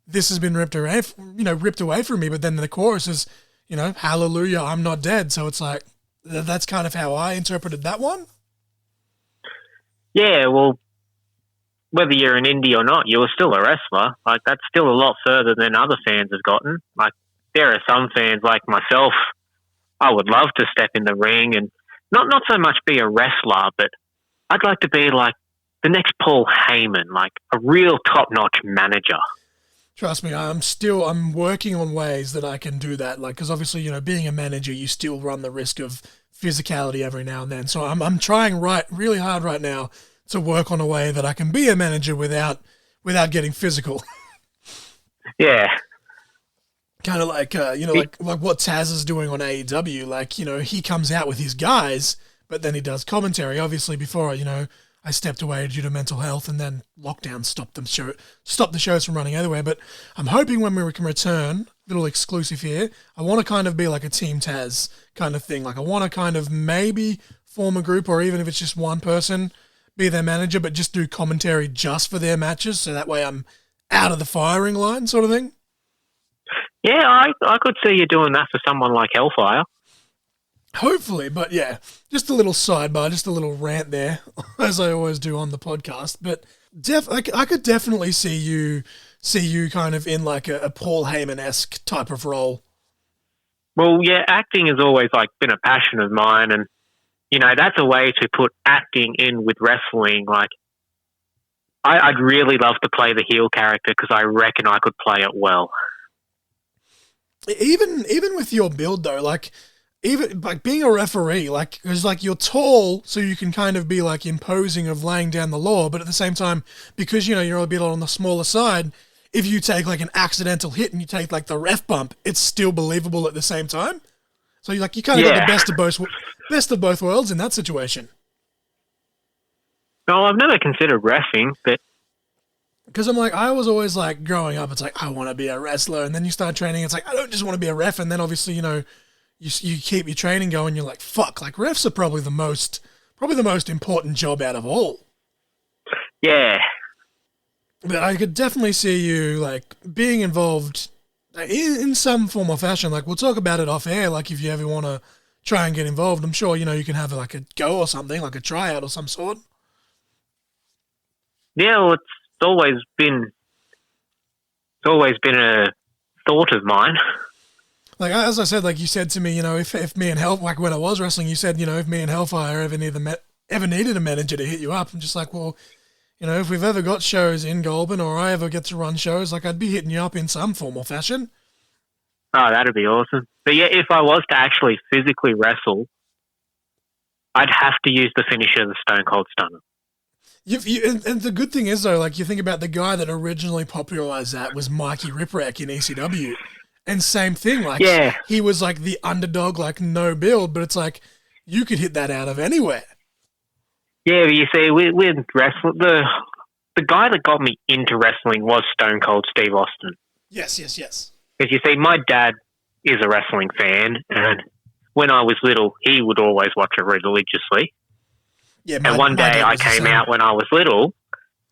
this has been ripped away from me, but then the chorus is, hallelujah, I'm not dead. So it's like, that's kind of how I interpreted that one. Yeah, well, whether you're an indie or not, you're still a wrestler. Like, that's still a lot further than other fans have gotten. Like, there are some fans like myself, I would love to step in the ring and not so much be a wrestler, but I'd like to be like the next Paul Heyman, like a real top-notch manager. Trust me, I'm working on ways that I can do that. Like, because obviously, being a manager, you still run the risk of physicality every now and then. So I'm trying really hard right now to work on a way that I can be a manager without getting physical. Yeah. Kind of like, like what Taz is doing on AEW. Like, he comes out with his guys, but then he does commentary. Obviously, before, I stepped away due to mental health, and then lockdown stopped the shows from running anywhere. But I'm hoping when we can return, little exclusive here, I want to kind of be like a Team Taz kind of thing. Like, I want to kind of maybe form a group, or even if it's just one person, be their manager, but just do commentary just for their matches, so that way I'm out of the firing line sort of thing. Yeah, I could see you doing that for someone like Hellfire. Hopefully, but yeah, just a little sidebar, just a little rant there, as I always do on the podcast. But I could definitely see you kind of in like a Paul Heyman-esque type of role. Well, yeah, acting has always like been a passion of mine, and that's a way to put acting in with wrestling. Like, I'd really love to play the heel character because I reckon I could play it well. Even with your build though, like, even like being a referee, like, because like you're tall, so you can kind of be like imposing of laying down the law, but at the same time, because you're a bit on the smaller side, if you take like an accidental hit and you take like the ref bump, it's still believable at the same time. So you kind of got the best of both worlds in that situation. No, I've never considered reffing, but because I was always like growing up, it's like I want to be a wrestler, and then you start training, it's like I don't just want to be a ref, and then obviously you keep your training going, you're like, fuck, like refs are probably the most important job out of all. Yeah. But I could definitely see you like being involved in some form or fashion. Like, we'll talk about it off air, like if you ever want to try and get involved, I'm sure, you can have like a go or something, like a tryout or some sort. Yeah, well, it's always been a thought of mine. Like, as I said, like you said to me, if me and like when I was wrestling, you said, if me and Hellfire ever needed a manager to hit you up, I'm just like, well, if we've ever got shows in Goulburn or I ever get to run shows, like I'd be hitting you up in some form or fashion. Oh, that'd be awesome. But yeah, if I was to actually physically wrestle, I'd have to use the finisher, the Stone Cold Stunner. And the good thing is, though, like you think about the guy that originally popularized that was Mikey Ripwreck in ECW. And same thing, like, he was like the underdog, like no build, but it's like you could hit that out of anywhere. Yeah, but you see, with wrestling, the guy that got me into wrestling was Stone Cold Steve Austin. Yes. Because you see, my dad is a wrestling fan, and when I was little, he would always watch it religiously. Yeah, and one day I came out when I was little,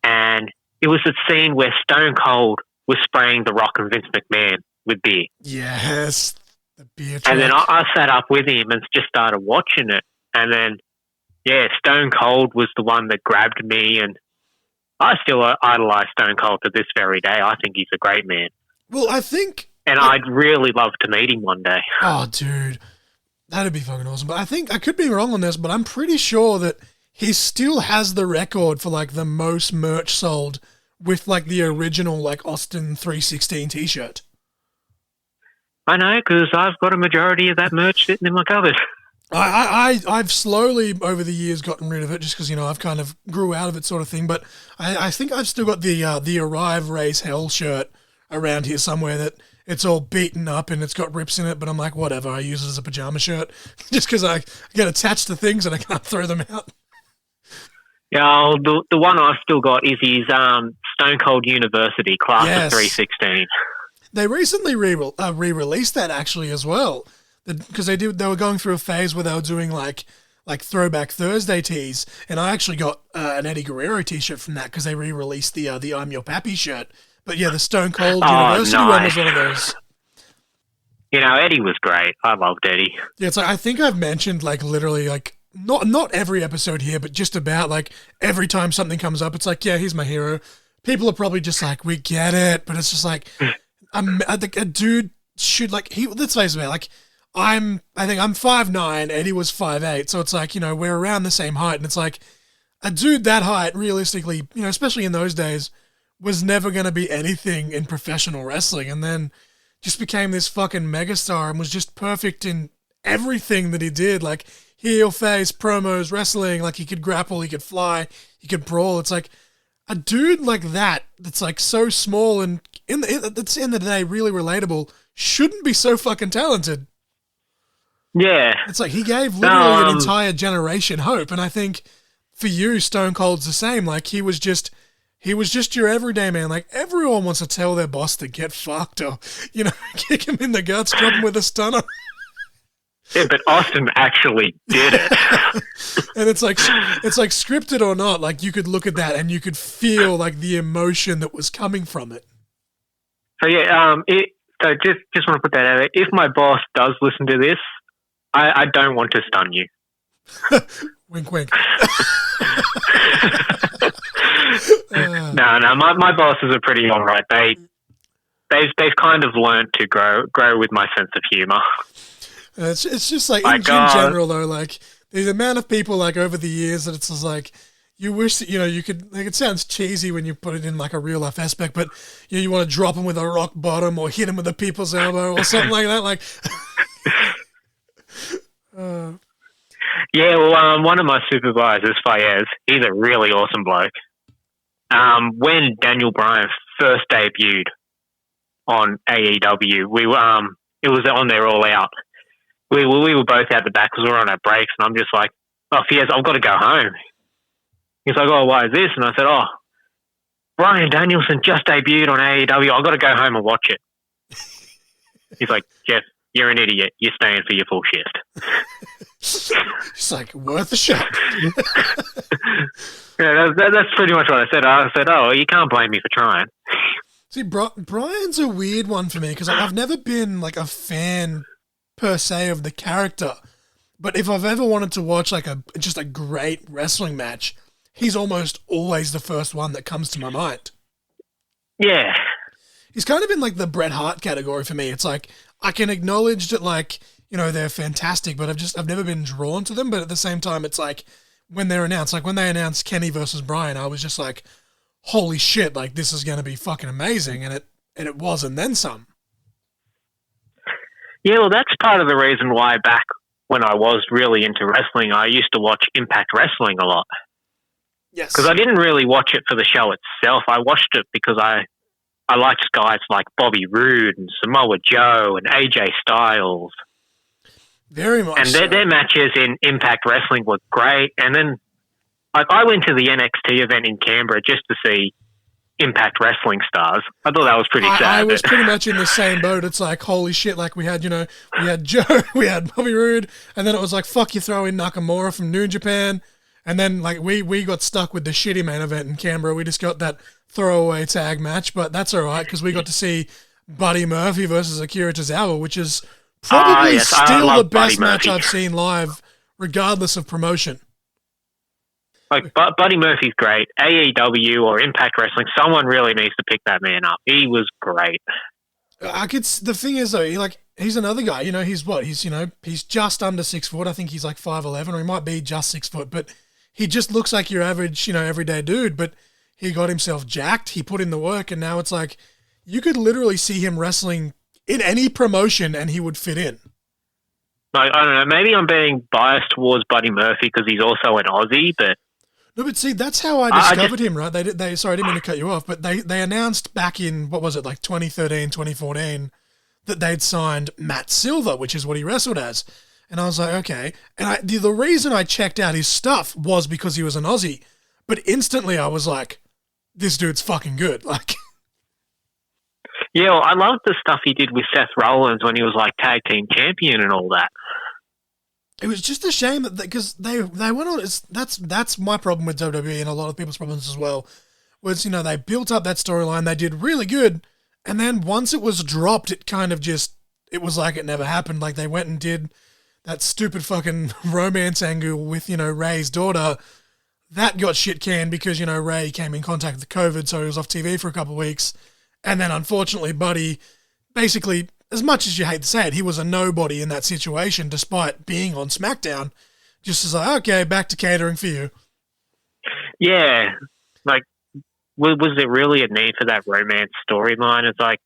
and it was a scene where Stone Cold was spraying The Rock and Vince McMahon with beer. Yes, the beer truck. And then I sat up with him and just started watching it. And then, yeah, Stone Cold was the one that grabbed me, and I still idolize Stone Cold to this very day. I think he's a great man. Well, I think... And I'd really love to meet him one day. Oh, dude. That'd be fucking awesome. But I think, I could be wrong on this, but I'm pretty sure that he still has the record for, like, the most merch sold with, like, the original, like, Austin 316 t-shirt. I know, because I've got a majority of that merch sitting in my cupboard. I've slowly, over the years, gotten rid of it just because, I've kind of grew out of it sort of thing. But I think I've still got the Arrive Raise Hell shirt around here somewhere that it's all beaten up and it's got rips in it. But I'm like, whatever, I use it as a pajama shirt just because I get attached to things and I can't throw them out. Yeah, the one I've still got is his Stone Cold University, Class Yes. of 316. They recently re-released that actually as well, because they were going through a phase where they were doing like Throwback Thursday tees, and I actually got an Eddie Guerrero t-shirt from that because they re-released the I'm Your Pappy shirt. But yeah, the Stone Cold University one was one of those. You know, Eddie was great. I loved Eddie. Yeah, it's like I think I've mentioned like literally like not every episode here, but just about like every time something comes up, it's like, yeah, he's my hero. People are probably just like, we get it, but it's just like. I think a dude should let's face it, man, like I think I'm 5'9", Eddie was 5'8", so it's like, you know, we're around the same height, and it's like a dude that height, realistically, you know, especially in those days, was never going to be anything in professional wrestling, and then just became this fucking megastar and was just perfect in everything that he did, like heel, face, promos, wrestling, like he could grapple, he could fly, he could brawl. It's like a dude like that's like so small and at the end of the day really relatable, shouldn't be so fucking talented. Yeah. It's like he gave literally an entire generation hope, and I think for you, Stone Cold's the same. Like he was just your everyday man. Like everyone wants to tell their boss to get fucked or, you know, kick him in the guts, drop him with a stunner. Yeah, but Austin actually did it. And it's like scripted or not, like you could look at that and you could feel like the emotion that was coming from it. So yeah, so just want to put that out there. If my boss does listen to this, I don't want to stun you. Wink, wink. No, my bosses are pretty all right. They've kind of learned to grow with my sense of humor. It's just like in general though, like the amount of people like over the years that it's just like you wish that, you know, you could, like, it sounds cheesy when you put it in like a real life aspect, but you know, you want to drop him with a rock bottom or hit him with a people's elbow or something like that. Like, yeah, well, one of my supervisors, Fayez, he's a really awesome bloke. When Daniel Bryan first debuted on AEW, it was on their All Out. We were both out the back because we were on our breaks, and I'm just like, oh, Fayez, I've got to go home. He's like, oh, why is this? And I said, oh, Bryan Danielson just debuted on AEW. I've got to go home and watch it. He's like, Jeff, you're an idiot. You're staying for your full shift. It's like, worth a shot. Yeah, that's pretty much what I said. I said, oh, you can't blame me for trying. See, Bryan's a weird one for me because I've never been like a fan per se of the character, but if I've ever wanted to watch like just a great wrestling match, he's almost always the first one that comes to my mind. Yeah. He's kind of in like the Bret Hart category for me. It's like I can acknowledge that, like, you know, they're fantastic, but I've never been drawn to them. But at the same time, it's like when they're announced, like when they announced Kenny versus Bryan, I was just like, holy shit, like this is going to be fucking amazing. And it was, and then some. Yeah, well, that's part of the reason why back when I was really into wrestling, I used to watch Impact Wrestling a lot. Yes. Because I didn't really watch it for the show itself. I watched it because I liked guys like Bobby Roode and Samoa Joe and AJ Styles. Very much. And their matches in Impact Wrestling were great. And then I went to the NXT event in Canberra just to see Impact Wrestling stars. I thought that was pretty sad. I was pretty much in the same boat. It's like, holy shit, like we had Joe, we had Bobby Roode, and then it was like, fuck, you throw in Nakamura from New Japan, and then like we got stuck with the shitty main event in Canberra. We just got that throwaway tag match, but that's all right because we got to see Buddy Murphy versus Akira Tozawa, which is probably still the best match I've seen live, regardless of promotion. Like, Buddy Murphy's great. AEW or Impact Wrestling, someone really needs to pick that man up. He was great. The thing is, though, he's another guy. You know, he's just under 6 foot. I think he's like 5'11", or he might be just 6 foot. But he just looks like your average, everyday dude. But he got himself jacked. He put in the work, and now it's like you could literally see him wrestling in any promotion, and he would fit in. Like, I don't know. Maybe I'm being biased towards Buddy Murphy because he's also an Aussie, but. No, but see, that's how I discovered him, right? Sorry, I didn't mean to cut you off, but they announced back in, what was it, like 2013, 2014, that they'd signed Matt Silver, which is what he wrestled as. And I was like, okay. And the reason I checked out his stuff was because he was an Aussie. But instantly I was like, this dude's fucking good. Like, Yeah, well, I loved the stuff he did with Seth Rollins when he was like tag team champion and all that. it was just a shame that because they went on. That's my problem with WWE and a lot of people's problems as well. Was they built up that storyline, they did really good, and then once it was dropped, it kind of it was like it never happened. Like they went and did that stupid fucking romance angle with Ray's daughter. That got shit canned because Ray came in contact with COVID, so he was off TV for a couple of weeks, and then unfortunately, Buddy, basically, as much as you hate to say it, he was a nobody in that situation, despite being on SmackDown. Just as like, okay, back to catering for you. Yeah, like. Was there really a need for that romance storyline? It's like,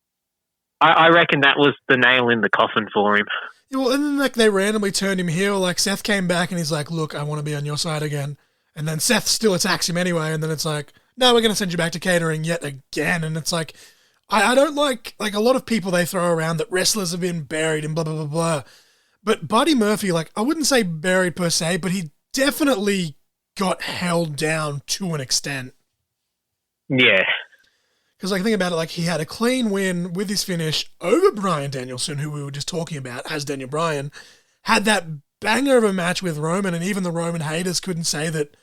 I reckon that was the nail in the coffin for him. Yeah, well, and then like they randomly turned him heel. Like Seth came back and he's like, "Look, I want to be on your side again." And then Seth still attacks him anyway. And then it's like, "No, we're going to send you back to catering yet again." And it's like, I don't like a lot of people they throw around that wrestlers have been buried and blah blah blah blah. But Buddy Murphy, like I wouldn't say buried per se, but he definitely got held down to an extent. Yeah. Because think about it, like he had a clean win with his finish over Bryan Danielson, who we were just talking about as Daniel Bryan, had that banger of a match with Roman, and even the Roman haters couldn't say that,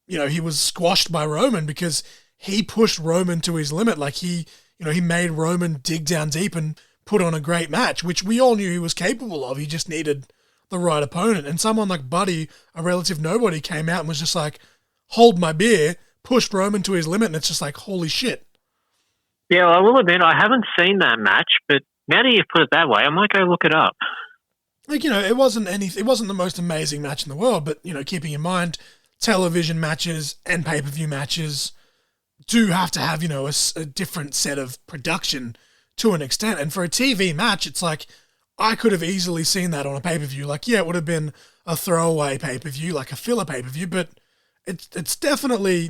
he was squashed by Roman because he pushed Roman to his limit. Like he made Roman dig down deep and put on a great match, which we all knew he was capable of. He just needed the right opponent. And someone like Buddy, a relative nobody, came out and was just like, hold my beer, pushed Roman to his limit, and it's just like, holy shit. Yeah, well, I will admit, I haven't seen that match, but now that you've put it that way, I might go look it up. Like, it wasn't the most amazing match in the world, but, keeping in mind, television matches and pay-per-view matches do have to have, a different set of production to an extent. And for a TV match, it's like, I could have easily seen that on a pay-per-view. Like, yeah, it would have been a throwaway pay-per-view, like a filler pay-per-view, but it's definitely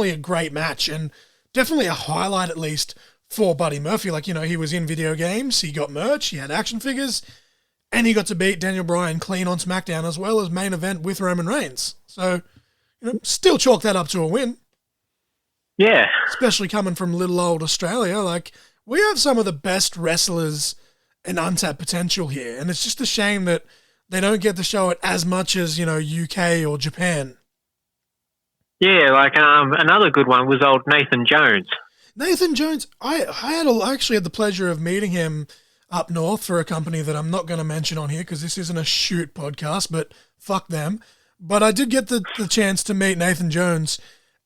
a great match and definitely a highlight at least for Buddy Murphy. Like, he was in video games, he got merch, he had action figures, and he got to beat Daniel Bryan clean on SmackDown as well as main event with Roman Reigns. So, still chalk that up to a win. Yeah. Especially coming from little old Australia. Like, we have some of the best wrestlers and untapped potential here, and it's just a shame that they don't get to show it as much as, UK or Japan. Yeah, like another good one was old Nathan Jones. Nathan Jones, I actually had the pleasure of meeting him up north for a company that I'm not going to mention on here because this isn't a shoot podcast, but fuck them. But I did get the chance to meet Nathan Jones,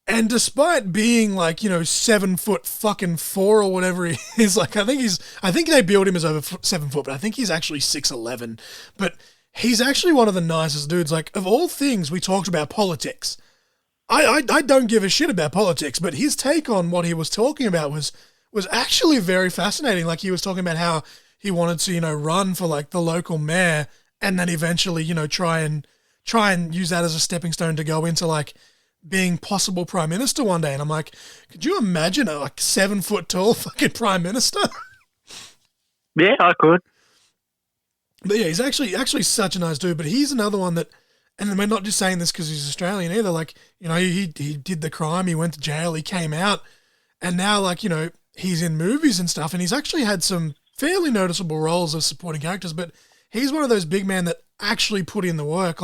and despite being 7 foot fucking 4 or whatever he is, I think they build him as over 7 foot, but I think he's actually 6'11". But he's actually one of the nicest dudes. Like, of all things, we talked about politics. I don't give a shit about politics, but his take on what he was talking about was actually very fascinating. Like, he was talking about how he wanted to, run for the local mayor and then eventually, try and use that as a stepping stone to go into being possible prime minister one day. And I'm like, could you imagine a 7 foot tall fucking prime minister? Yeah, I could. But yeah, he's actually such a nice dude, but he's another one that, and we're not just saying this because he's Australian either. He did the crime, he went to jail, he came out, and now, he's in movies and stuff, and he's actually had some fairly noticeable roles as supporting characters, but he's one of those big men that actually put in the work.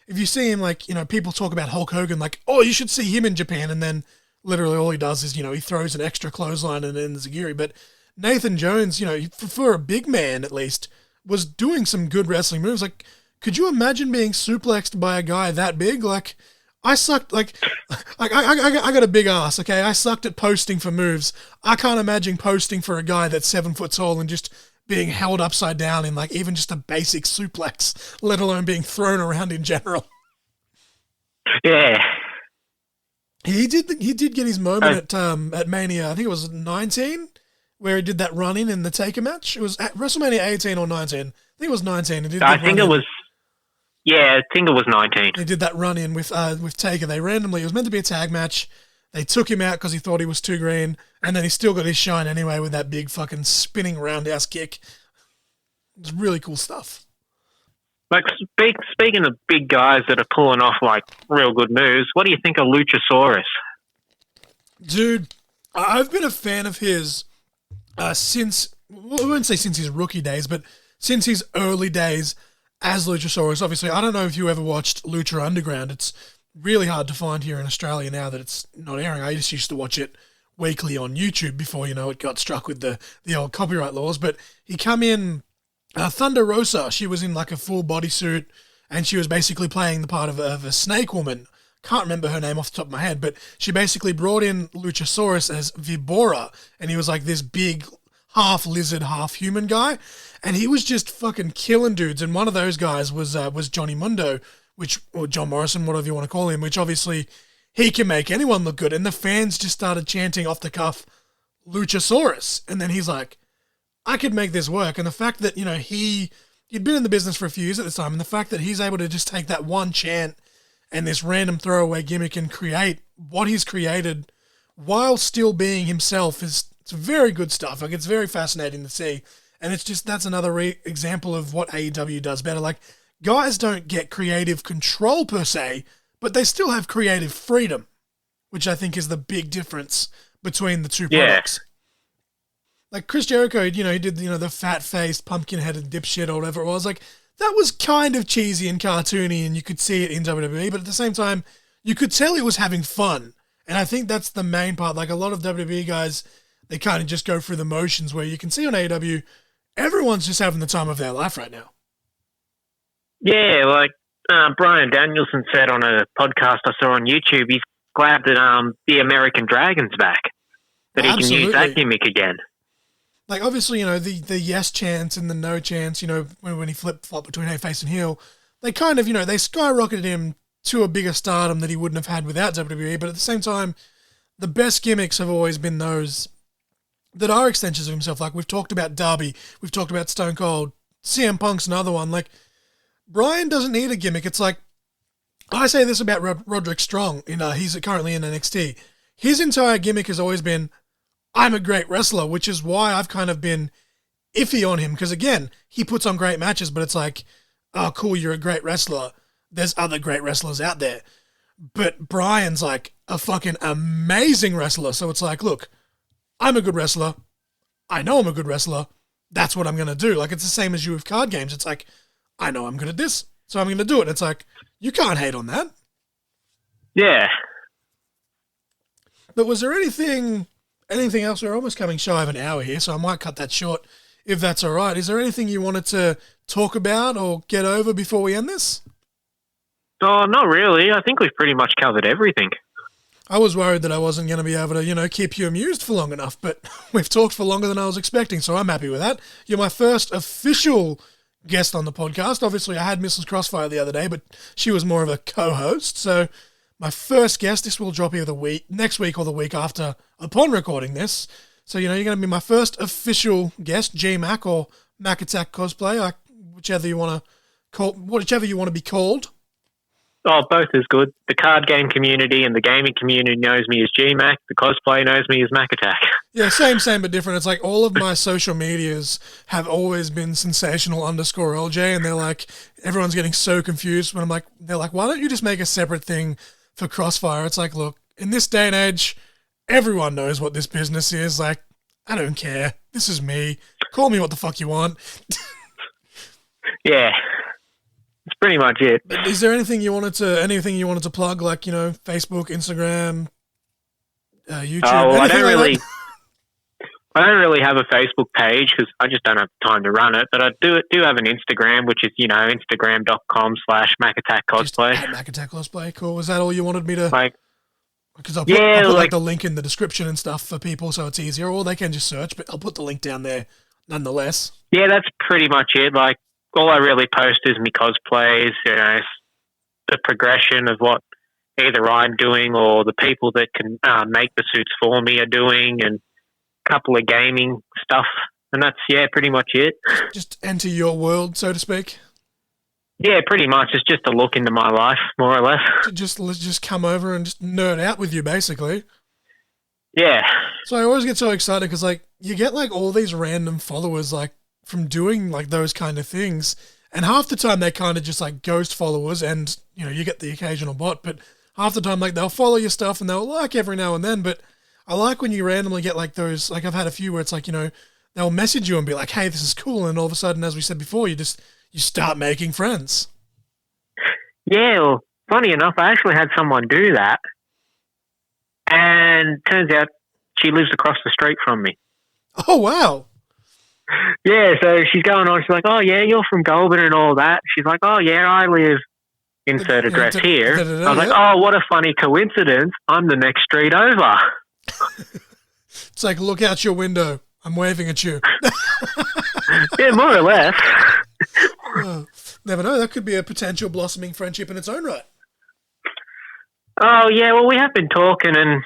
If you see him, people talk about Hulk Hogan, oh, you should see him in Japan, and then literally all he does is, he throws an extra clothesline and ends Zagiri. But Nathan Jones, for a big man at least, was doing some good wrestling moves. Could you imagine being suplexed by a guy that big? I sucked, I got a big ass, okay? I sucked at posting for moves. I can't imagine posting for a guy that's 7 foot tall and just being held upside down in even just a basic suplex, let alone being thrown around in general. Yeah. He did get his moment at Mania, I think it was 19, where he did that run-in the Taker match. It was at WrestleMania 18 or 19. I think it was 19. I think it was 19. He did that run-in with Taker. It was meant to be a tag match. They took him out because he thought he was too green, and then he still got his shine anyway with that big fucking spinning roundhouse kick. It's really cool stuff. Speaking of big guys that are pulling off real good moves, what do you think of Luchasaurus? Dude, I've been a fan of his since, well, I wouldn't say since his rookie days, but since his early days as Luchasaurus. Obviously, I don't know if you ever watched Lucha Underground. It's really hard to find here in Australia now that it's not airing. I just used to watch it weekly on YouTube before, it got struck with the old copyright laws. But he come in, Thunder Rosa, she was in like a full bodysuit, and she was basically playing the part of a snake woman. Can't remember her name off the top of my head, but she basically brought in Luchasaurus as Vibora, and he was like this big half lizard, half human guy, and he was just fucking killing dudes. And one of those guys was Johnny Mundo, or John Morrison, whatever you want to call him, which obviously he can make anyone look good. And the fans just started chanting off the cuff, Luchasaurus, and then he's like, I could make this work. And the fact that he'd been in the business for a few years at this time, and the fact that he's able to just take that one chant and this random throwaway gimmick and create what he's created while still being himself it's very good stuff. Like, it's very fascinating to see. And it's just, that's another example of what AEW does better. Like, guys don't get creative control per se, but they still have creative freedom, which I think is the big difference between the two products. Like Chris Jericho, he did, the fat-faced, pumpkin-headed dipshit or whatever it was. Like, that was kind of cheesy and cartoony, and you could see it in WWE, but at the same time, you could tell he was having fun. And I think that's the main part. Like, a lot of WWE guys, they kind of just go through the motions, where you can see on AEW, everyone's just having the time of their life right now. Yeah, like Brian Danielson said on a podcast I saw on YouTube, he's glad that the American Dragon's back, that he can use that gimmick again. Like, obviously, the yes chance and the no chance, when he flip-flop between face and heel, they kind of, they skyrocketed him to a bigger stardom that he wouldn't have had without WWE. But at the same time, the best gimmicks have always been those that are extensions of himself. Like, we've talked about Darby, we've talked about Stone Cold, CM Punk's another one. Like, Brian doesn't need a gimmick. It's like, I say this about Roderick Strong, he's currently in NXT. His entire gimmick has always been, I'm a great wrestler, which is why I've kind of been iffy on him. Because again, he puts on great matches, but it's like, oh, cool, you're a great wrestler. There's other great wrestlers out there. But Brian's like a fucking amazing wrestler. So it's like, look, I'm a good wrestler. I know I'm a good wrestler. That's what I'm going to do. Like, it's the same as you with card games. It's like, I know I'm good at this, so I'm going to do it. It's like, you can't hate on that. Yeah. But was there anything else? We're almost coming shy of an hour here, so I might cut that short if that's all right. Is there anything you wanted to talk about or get over before we end this? Oh, not really. I think we've pretty much covered everything. I was worried that I wasn't going to be able to, keep you amused for long enough, but we've talked for longer than I was expecting, so I'm happy with that. You're my first official guest on the podcast. Obviously, I had Mrs. Crossfire the other day, but she was more of a co-host, so my first guest, this will drop either next week or the week after upon recording this. So, you're going to be my first official guest, G-Mac or Mac Attack Cosplay, whichever you want to be called. Oh, both is good. The card game community and the gaming community knows me as G-Mac. The cosplay knows me as Mac Attack. Yeah, same, but different. It's like all of my social medias have always been sensational_LJ, and they're like, everyone's getting so confused when they're like, why don't you just make a separate thing for Crossfire? It's like, look, in this day and age, everyone knows what this business is. Like, I don't care. This is me. Call me what the fuck you want. Yeah. That's pretty much it. Is there anything you wanted to plug, like, Facebook, Instagram, YouTube? Oh, well, I don't really have a Facebook page because I just don't have time to run it. But I do have an Instagram, which is Instagram.com/Mac Attack Cosplay. Mac Attack Cosplay, cool. Is that all you wanted me to? Because I'll put the link in the description and stuff for people, so it's easier, or they can just search. But I'll put the link down there, nonetheless. Yeah, that's pretty much it. Like, all I really post is me cosplays, the progression of what either I'm doing or the people that can make the suits for me are doing, and a couple of gaming stuff. And that's, pretty much it. Just enter your world, so to speak? Yeah, pretty much. It's just a look into my life, more or less. Let's just come over and just nerd out with you, basically. Yeah. So I always get so excited because, like, you get, like, all these random followers, like, from doing, like, those kind of things. And half the time they kind of just, like, ghost followers, and, you get the occasional bot. But half the time, like, they'll follow your stuff and they'll like every now and then. But I like when you randomly get like those, like I've had a few where it's like, they'll message you and be like, hey, this is cool. And all of a sudden, as we said before, you start making friends. Yeah, well, funny enough, I actually had someone do that. And turns out she lives across the street from me. Oh, wow. Yeah, so she's going on. She's like, oh, yeah, you're from Goulburn and all that. She's like, oh, yeah, I live insert address here. I was like, oh, what a funny coincidence. I'm the next street over. It's like, look out your window. I'm waving at you. Yeah, more or less. Oh, never know. That could be a potential blossoming friendship in its own right. Oh, yeah, well, we have been talking, and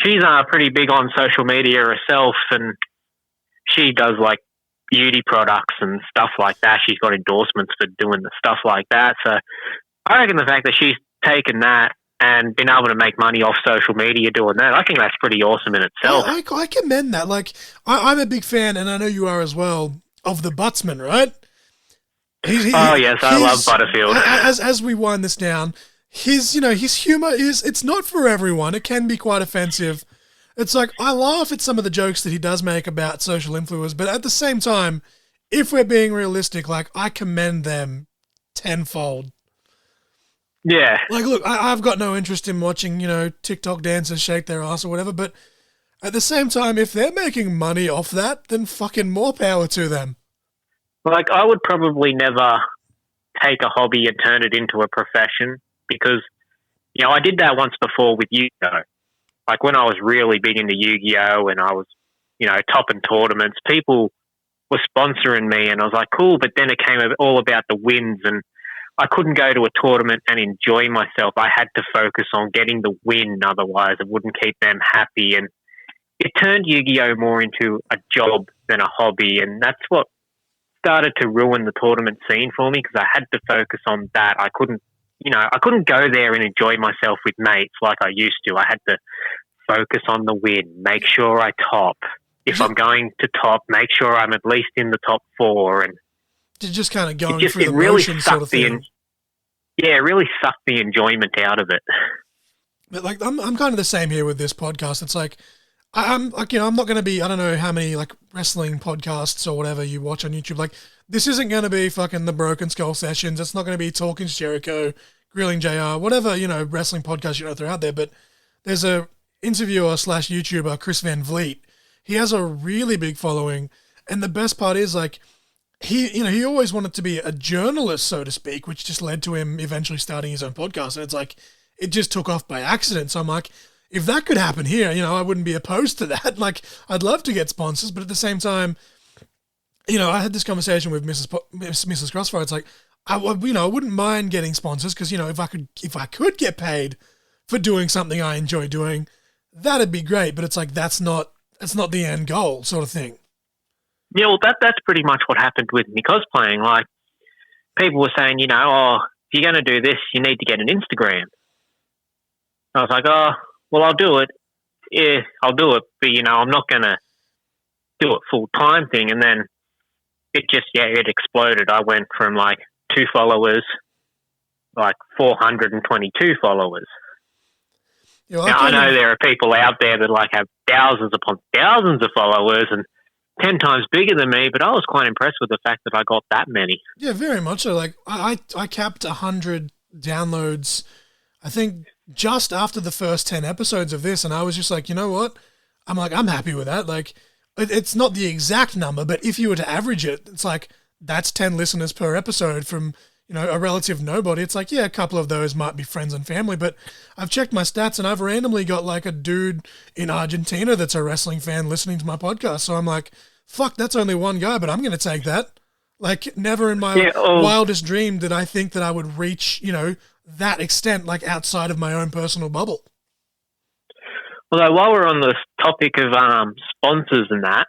she's pretty big on social media herself, and she does, like, beauty products and stuff like that. She's got endorsements for doing the stuff like that. So I reckon the fact that she's taken that and been able to make money off social media doing that, I think that's pretty awesome in itself. I commend that. Like, I'm a big fan, and I know you are as well, of the Buttsman, right? Yes, I love Butterfield. As we wind this down, his humor it's not for everyone. It can be quite offensive. It's like, I laugh at some of the jokes that he does make about social influencers, but at the same time, if we're being realistic, like, I commend them tenfold. Yeah. Like, look, I've got no interest in watching, TikTok dancers shake their ass or whatever, but at the same time, if they're making money off that, then fucking more power to them. Like, I would probably never take a hobby and turn it into a profession because, I did that once before with Yu-Gi-Oh! Like, when I was really big into Yu-Gi-Oh! And I was, topping tournaments, people were sponsoring me and I was like, cool, but then it came all about the wins and I couldn't go to a tournament and enjoy myself. I had to focus on getting the win, otherwise it wouldn't keep them happy. And it turned Yu-Gi-Oh! More into a job than a hobby, and that's what started to ruin the tournament scene for me because I had to focus on that. I couldn't go there and enjoy myself with mates like I used to. I had to focus on the win, make sure I top. If I'm going to top, make sure I'm at least in the top 4. And just kind of going through the motions sort of thing. Yeah, it really sucked the enjoyment out of it. But like, I'm kind of the same here with this podcast. It's like, I'm like, I'm not going to be, I don't know how many like wrestling podcasts or whatever you watch on YouTube. Like, this isn't going to be fucking the Broken Skull Sessions. It's not going to be Talking Jericho, Grilling JR, whatever, wrestling podcast you throw out there. But there's a interviewer / YouTuber, Chris Van Vliet. He has a really big following. And the best part is, like, he always wanted to be a journalist, so to speak, which just led to him eventually starting his own podcast. And it's like, it just took off by accident. So I'm like, if that could happen here, I wouldn't be opposed to that. Like, I'd love to get sponsors, but at the same time, I had this conversation with Mrs. Crossfire. It's like, I wouldn't mind getting sponsors because, if I could get paid for doing something I enjoy doing, that'd be great. But it's like, that's not the end goal sort of thing. Yeah, well, that's pretty much what happened with me cosplaying. Like, people were saying, if you're going to do this, you need to get an Instagram. I was like, well, I'll do it. Yeah, I'll do it. But, I'm not going to do it full-time thing. And then it exploded. I went from, 2 followers, 422 followers. Now, I know there are people out there that, have thousands upon thousands of followers and 10 times bigger than me, but I was quite impressed with the fact that I got that many. Yeah, very much so. Like, I capped 100 downloads, I think, just after the first 10 episodes of this, and I was just like, you know what? I'm happy with that. Like, it's not the exact number, but if you were to average it, it's like, that's 10 listeners per episode from, a relative nobody. It's like, yeah, a couple of those might be friends and family, but I've checked my stats and I've randomly got like a dude in Argentina that's a wrestling fan listening to my podcast. So I'm like, fuck, that's only one guy, but I'm going to take that. Like, never in my wildest dream did I think that I would reach, that extent, like outside of my own personal bubble. Although while we're on the topic of sponsors and that,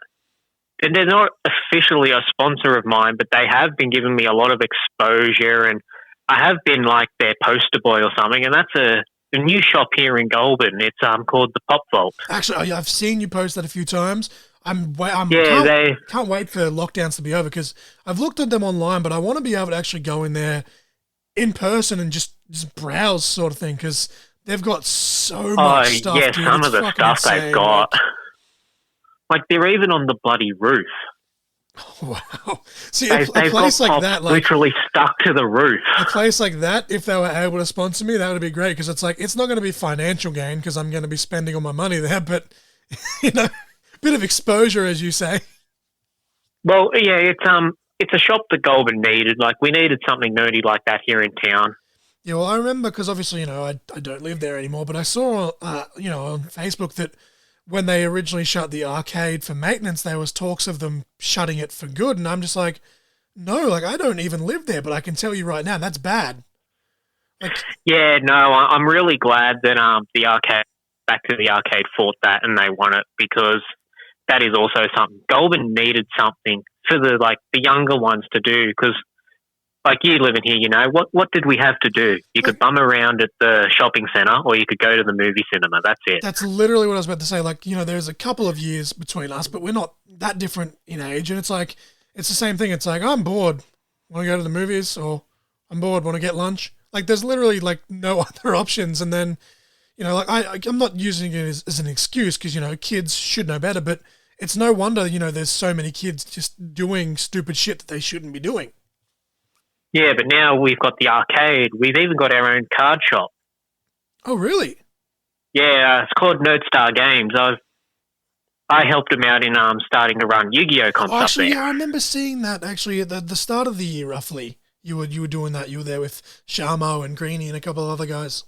and they're not officially a sponsor of mine, but they have been giving me a lot of exposure, and I have been like their poster boy or something, and that's a new shop here in Goulburn. It's called the Pop Vault. Actually, I've seen you post that a few times. Can't wait for lockdowns to be over because I've looked at them online, but I want to be able to actually go in there in person and just browse sort of thing because They've got so much stuff, yeah, dude. some It's of the fucking stuff insane. they've got. Like, they're even on the bloody roof. Wow. See, They've a place got like pops that, like literally stuck to the roof. a place like that, if they were able to sponsor me, that would be great. Because it's like it's not going to be financial gain because I'm going to be spending all my money there, but a bit of exposure, as you say. Well, yeah, it's a shop that Goulburn needed. Like, we needed something nerdy like that here in town. Yeah, well, I remember because obviously, I don't live there anymore, but I saw, on Facebook that when they originally shut the arcade for maintenance, there was talks of them shutting it for good, and I'm just like, no, like I don't even live there, but I can tell you right now that's bad. Like, Yeah, no, I'm really glad that Back to the Arcade fought that and they won it, because that is also something Goulburn needed, something for the younger ones to do, because like you living here, what did we have to do? You could bum around at the shopping centre or you could go to the movie cinema. That's it. That's literally what I was about to say. Like, there's a couple of years between us, but we're not that different in age. And it's like, it's the same thing. It's like, I'm bored. Want to go to the movies? Or I'm bored. Want to get lunch? Like, there's literally like no other options. And then, I'm not using it as an excuse because, kids should know better. But it's no wonder, there's so many kids just doing stupid shit that they shouldn't be doing. Yeah, but now we've got the arcade. We've even got our own card shop. Oh, really? Yeah, it's called Nerdstar Games. I helped them out in starting to run Yu-Gi-Oh comps up Actually, there. yeah, I remember seeing that actually at the start of the year, roughly. You were doing that. You were there with Sharmo and Greenie and a couple of other guys.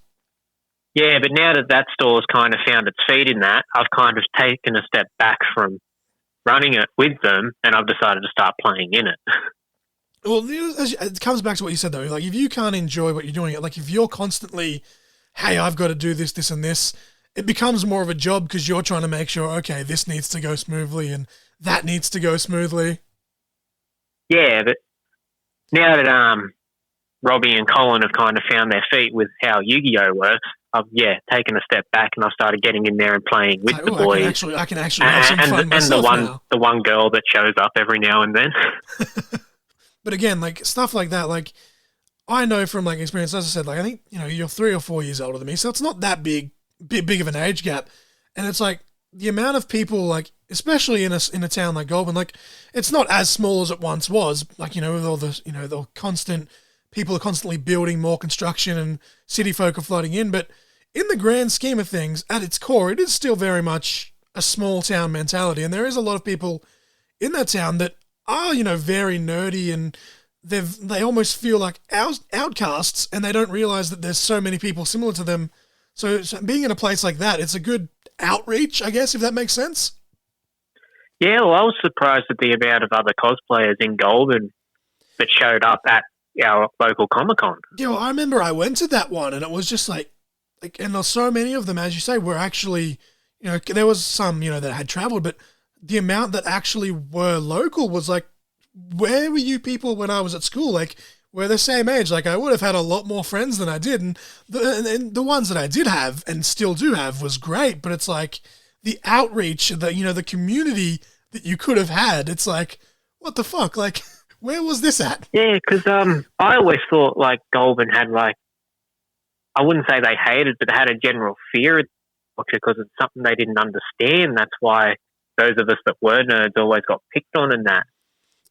Yeah, but now that store's kind of found its feet in that, I've kind of taken a step back from running it with them, and I've decided to start playing in it. Well, it comes back to what you said, though. Like, if you can't enjoy what you're doing, like, if you're constantly, hey, I've got to do this, this, and this, it becomes more of a job because you're trying to make sure, okay, this needs to go smoothly and that needs to go smoothly. Yeah, but now that Robbie and Colin have kind of found their feet with how Yu-Gi-Oh works, I've taken a step back and I've started getting in there and playing with the boys. I can actually have some fun myself now. The one girl that shows up every now and then. But again, like stuff like that, like I know from like experience, as I said, like I think you're 3 or 4 years older than me, so it's not that big of an age gap, and it's like the amount of people, like especially in a town like Goulburn, like it's not as small as it once was, like with all the the constant people are constantly building more construction and city folk are flooding in, but in the grand scheme of things, at its core, it is still very much a small town mentality, and there is a lot of people in that town that are, very nerdy, and they almost feel like outcasts, and they don't realize that there's so many people similar to them. So being in a place like that, it's a good outreach, I guess, if that makes sense. Yeah, well, I was surprised at the amount of other cosplayers in Goulburn that showed up at our local Comic-Con. Yeah, well, I remember I went to that one, and it was just like and there's so many of them, as you say, were actually, there was some, that had traveled, but the amount that actually were local was like, where were you people when I was at school? Like, we're the same age. Like, I would have had a lot more friends than I did. And the ones that I did have and still do have was great. But it's like the outreach, the community that you could have had. It's like, what the fuck? Like, where was this at? Yeah, because I always thought like Goulburn had like, I wouldn't say they hated, but they had a general fear because it's something they didn't understand. That's why those of us that were nerds always got picked on and that.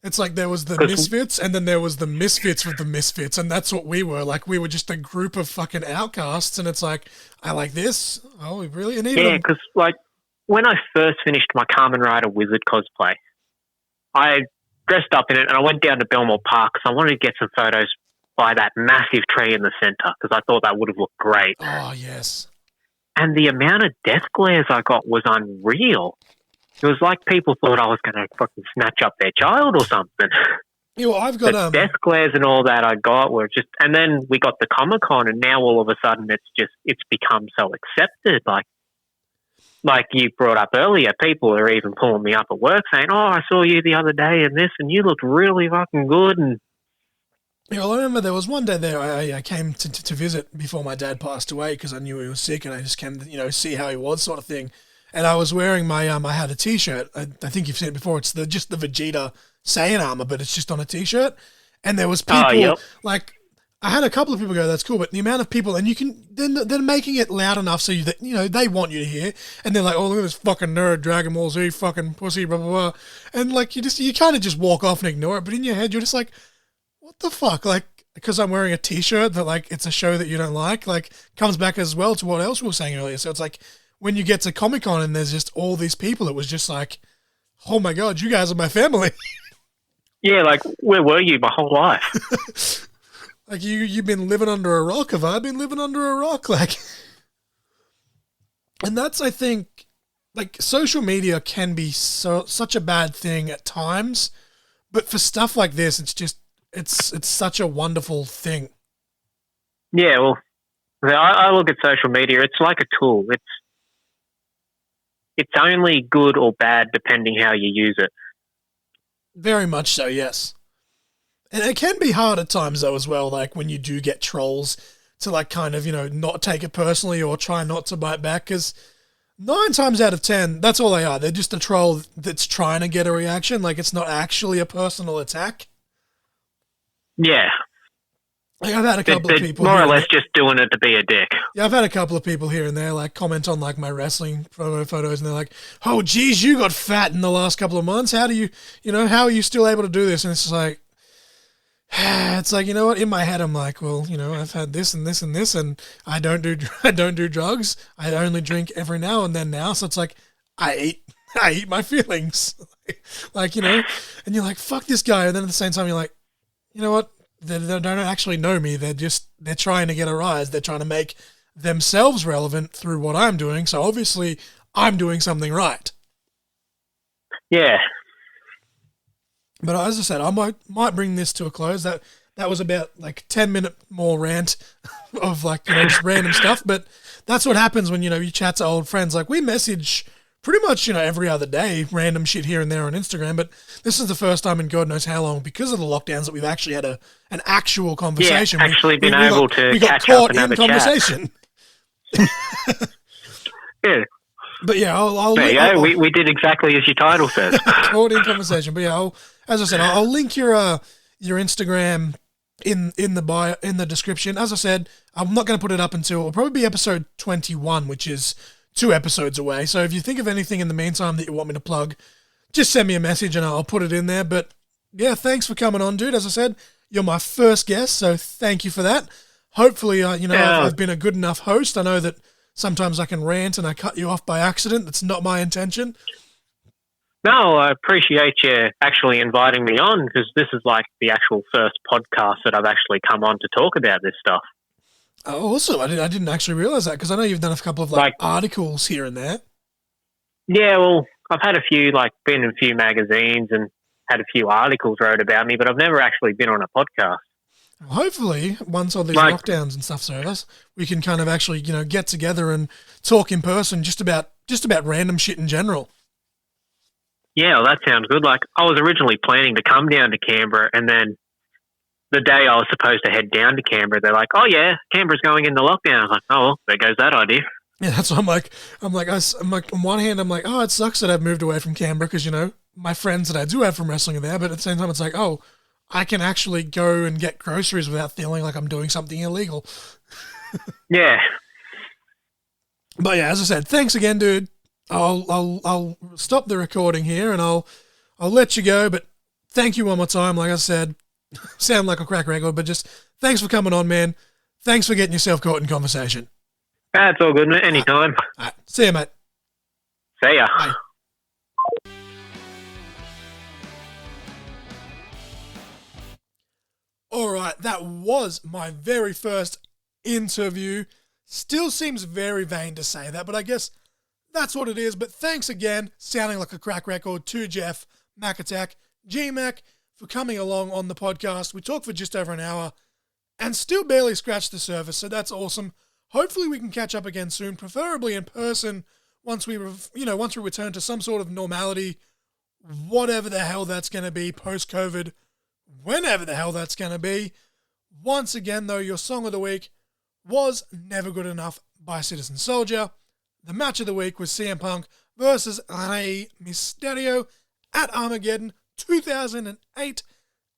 It's like there was the misfits, and then there was the misfits with the misfits, and that's what we were. Like, we were just a group of fucking outcasts, and it's like, I like this. Oh, really? And yeah, because like when I first finished my Kamen Rider Wizard cosplay, I dressed up in it, and I went down to Belmore Park because I wanted to get some photos by that massive tree in the centre because I thought that would have looked great. Oh, yes. And the amount of death glares I got was unreal. It was like people thought I was going to fucking snatch up their child or something. Yeah, well, I've got the death glares and all that I got were just, and then we got the Comic-Con, and now all of a sudden it's become so accepted. Like you brought up earlier, people are even pulling me up at work saying, "Oh, I saw you the other day and this, and you looked really fucking good." And yeah, well, I remember there was one day there I came to visit before my dad passed away because I knew he was sick, and I just came to see how he was, sort of thing. And I was wearing my I had a T-shirt. I think you've seen it before. It's just the Vegeta Saiyan armor, but it's just on a T-shirt. And there was people like I had a couple of people go, that's cool, but the amount of people, and they're making it loud enough so they want you to hear, and they're like, oh, look at this fucking nerd, Dragon Ball Z, fucking pussy, blah, blah, blah. And like, you kind of just walk off and ignore it, but in your head, you're just like, what the fuck? Like, because I'm wearing a t-shirt that like, it's a show that you don't like comes back as well to what else we were saying earlier. So it's like, when you get to Comic-Con and there's just all these people, it was just like, oh my God, you guys are my family. Yeah, like, where were you my whole life? Like, you've been living under a rock. Have I been living under a rock? Like, and that's, I think, like, social media can be such a bad thing at times, but for stuff like this, it's just, it's such a wonderful thing. Yeah, well, I look at social media, it's like a tool. It's only good or bad depending how you use it. Very much so, yes. And it can be hard at times, though, as well, like when you do get trolls to, like, kind of, not take it personally or try not to bite back, because 9 times out of 10, that's all they are. They're just a troll that's trying to get a reaction. Like, it's not actually a personal attack. Yeah. Like, I've had a couple of people more or less just doing it to be a dick. Yeah, I've had a couple of people here and there like comment on like my wrestling photos, and they're like, "Oh, geez, you got fat in the last couple of months. How do you, how are you still able to do this?" And it's like, it's like, you know what? In my head, I'm like, well, I've had this and this and this, and I don't do drugs. I only drink every now and then now. So it's like, I eat my feelings, like, and you're like, fuck this guy, and then at the same time, you're like, you know what? They don't actually know me. They're trying to get a rise. They're trying to make themselves relevant through what I'm doing. So obviously I'm doing something right. Yeah. But as I said, I might bring this to a close. That was about like 10-minute more rant of like, just random stuff. But that's what happens when, you chat to old friends. Like we message pretty much, every other day, random shit here and there on Instagram. But this is the first time in God knows how long, because of the lockdowns, that we've actually had an actual conversation. Yeah, actually been able to catch up and have a conversation. Yeah. But yeah, we did exactly as your title says. Caught in conversation. But yeah, as I said, I'll link your Instagram in the bio, in the description. As I said, I'm not going to put it up until it'll probably be episode 21, which is 2 episodes away. So if you think of anything in the meantime that you want me to plug, just send me a message and I'll put it in there. But yeah, thanks for coming on, dude. As I said, you're my first guest, so thank you for that. Hopefully, I've been a good enough host. I know that sometimes I can rant and I cut you off by accident. That's not my intention. No, I appreciate you actually inviting me on, because this is like the actual first podcast that I've actually come on to talk about this stuff. Oh, awesome. I didn't actually realize that, because I know you've done a couple of like articles here and there. Yeah, well, I've had a few, been in a few magazines and had a few articles wrote about me, but I've never actually been on a podcast. Well, hopefully, once all these lockdowns and stuff's over, we can kind of actually, get together and talk in person just about random shit in general. Yeah, well, that sounds good. I was originally planning to come down to Canberra, and then the day I was supposed to head down to Canberra, they're like, "Oh yeah, Canberra's going into lockdown." I was like, "Oh, well, there goes that idea." Yeah, that's what I'm like, on one hand, I'm like, oh, it sucks that I've moved away from Canberra, because, my friends that I do have from wrestling are there, but at the same time, it's like, oh, I can actually go and get groceries without feeling like I'm doing something illegal. Yeah. But yeah, as I said, thanks again, dude. I'll stop the recording here and I'll let you go, but thank you one more time. Like I said, sound like a crack record, but just thanks for coming on, man. Thanks for getting yourself caught in conversation. That's all good, man. Anytime. All right. See ya, mate. See ya. Bye. All right, that was my very first interview. Still seems very vain to say that, but I guess that's what it is. But thanks again, sounding like a crack record, to Jeff, Mac Attack, G-Mac, for coming along on the podcast. We talked for just over an hour and still barely scratched the surface, so that's awesome. Hopefully we can catch up again soon, preferably in person, once we return to some sort of normality, whatever the hell that's going to be post-COVID, whenever the hell that's going to be. Once again, though, your song of the week was Never Good Enough by Citizen Soldier. The match of the week was CM Punk versus Rey Mysterio at Armageddon 2008.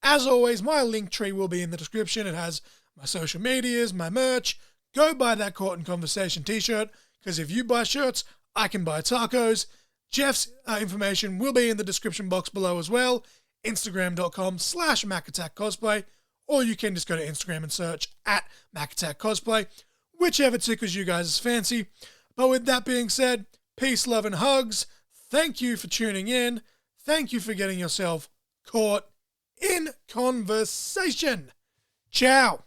As always, my link tree will be in the description. It has my social medias, my merch. Go buy that Caught in Conversation t-shirt, because if you buy shirts, I can buy tacos. Jeff's information will be in the description box below as well. Instagram.com/Mac Attack Cosplay, or you can just go to Instagram and search at Mac Attack Cosplay, whichever tickles you guys' fancy. But with that being said, peace, love, and hugs. Thank you for tuning in. Thank you for getting yourself caught in conversation. Ciao.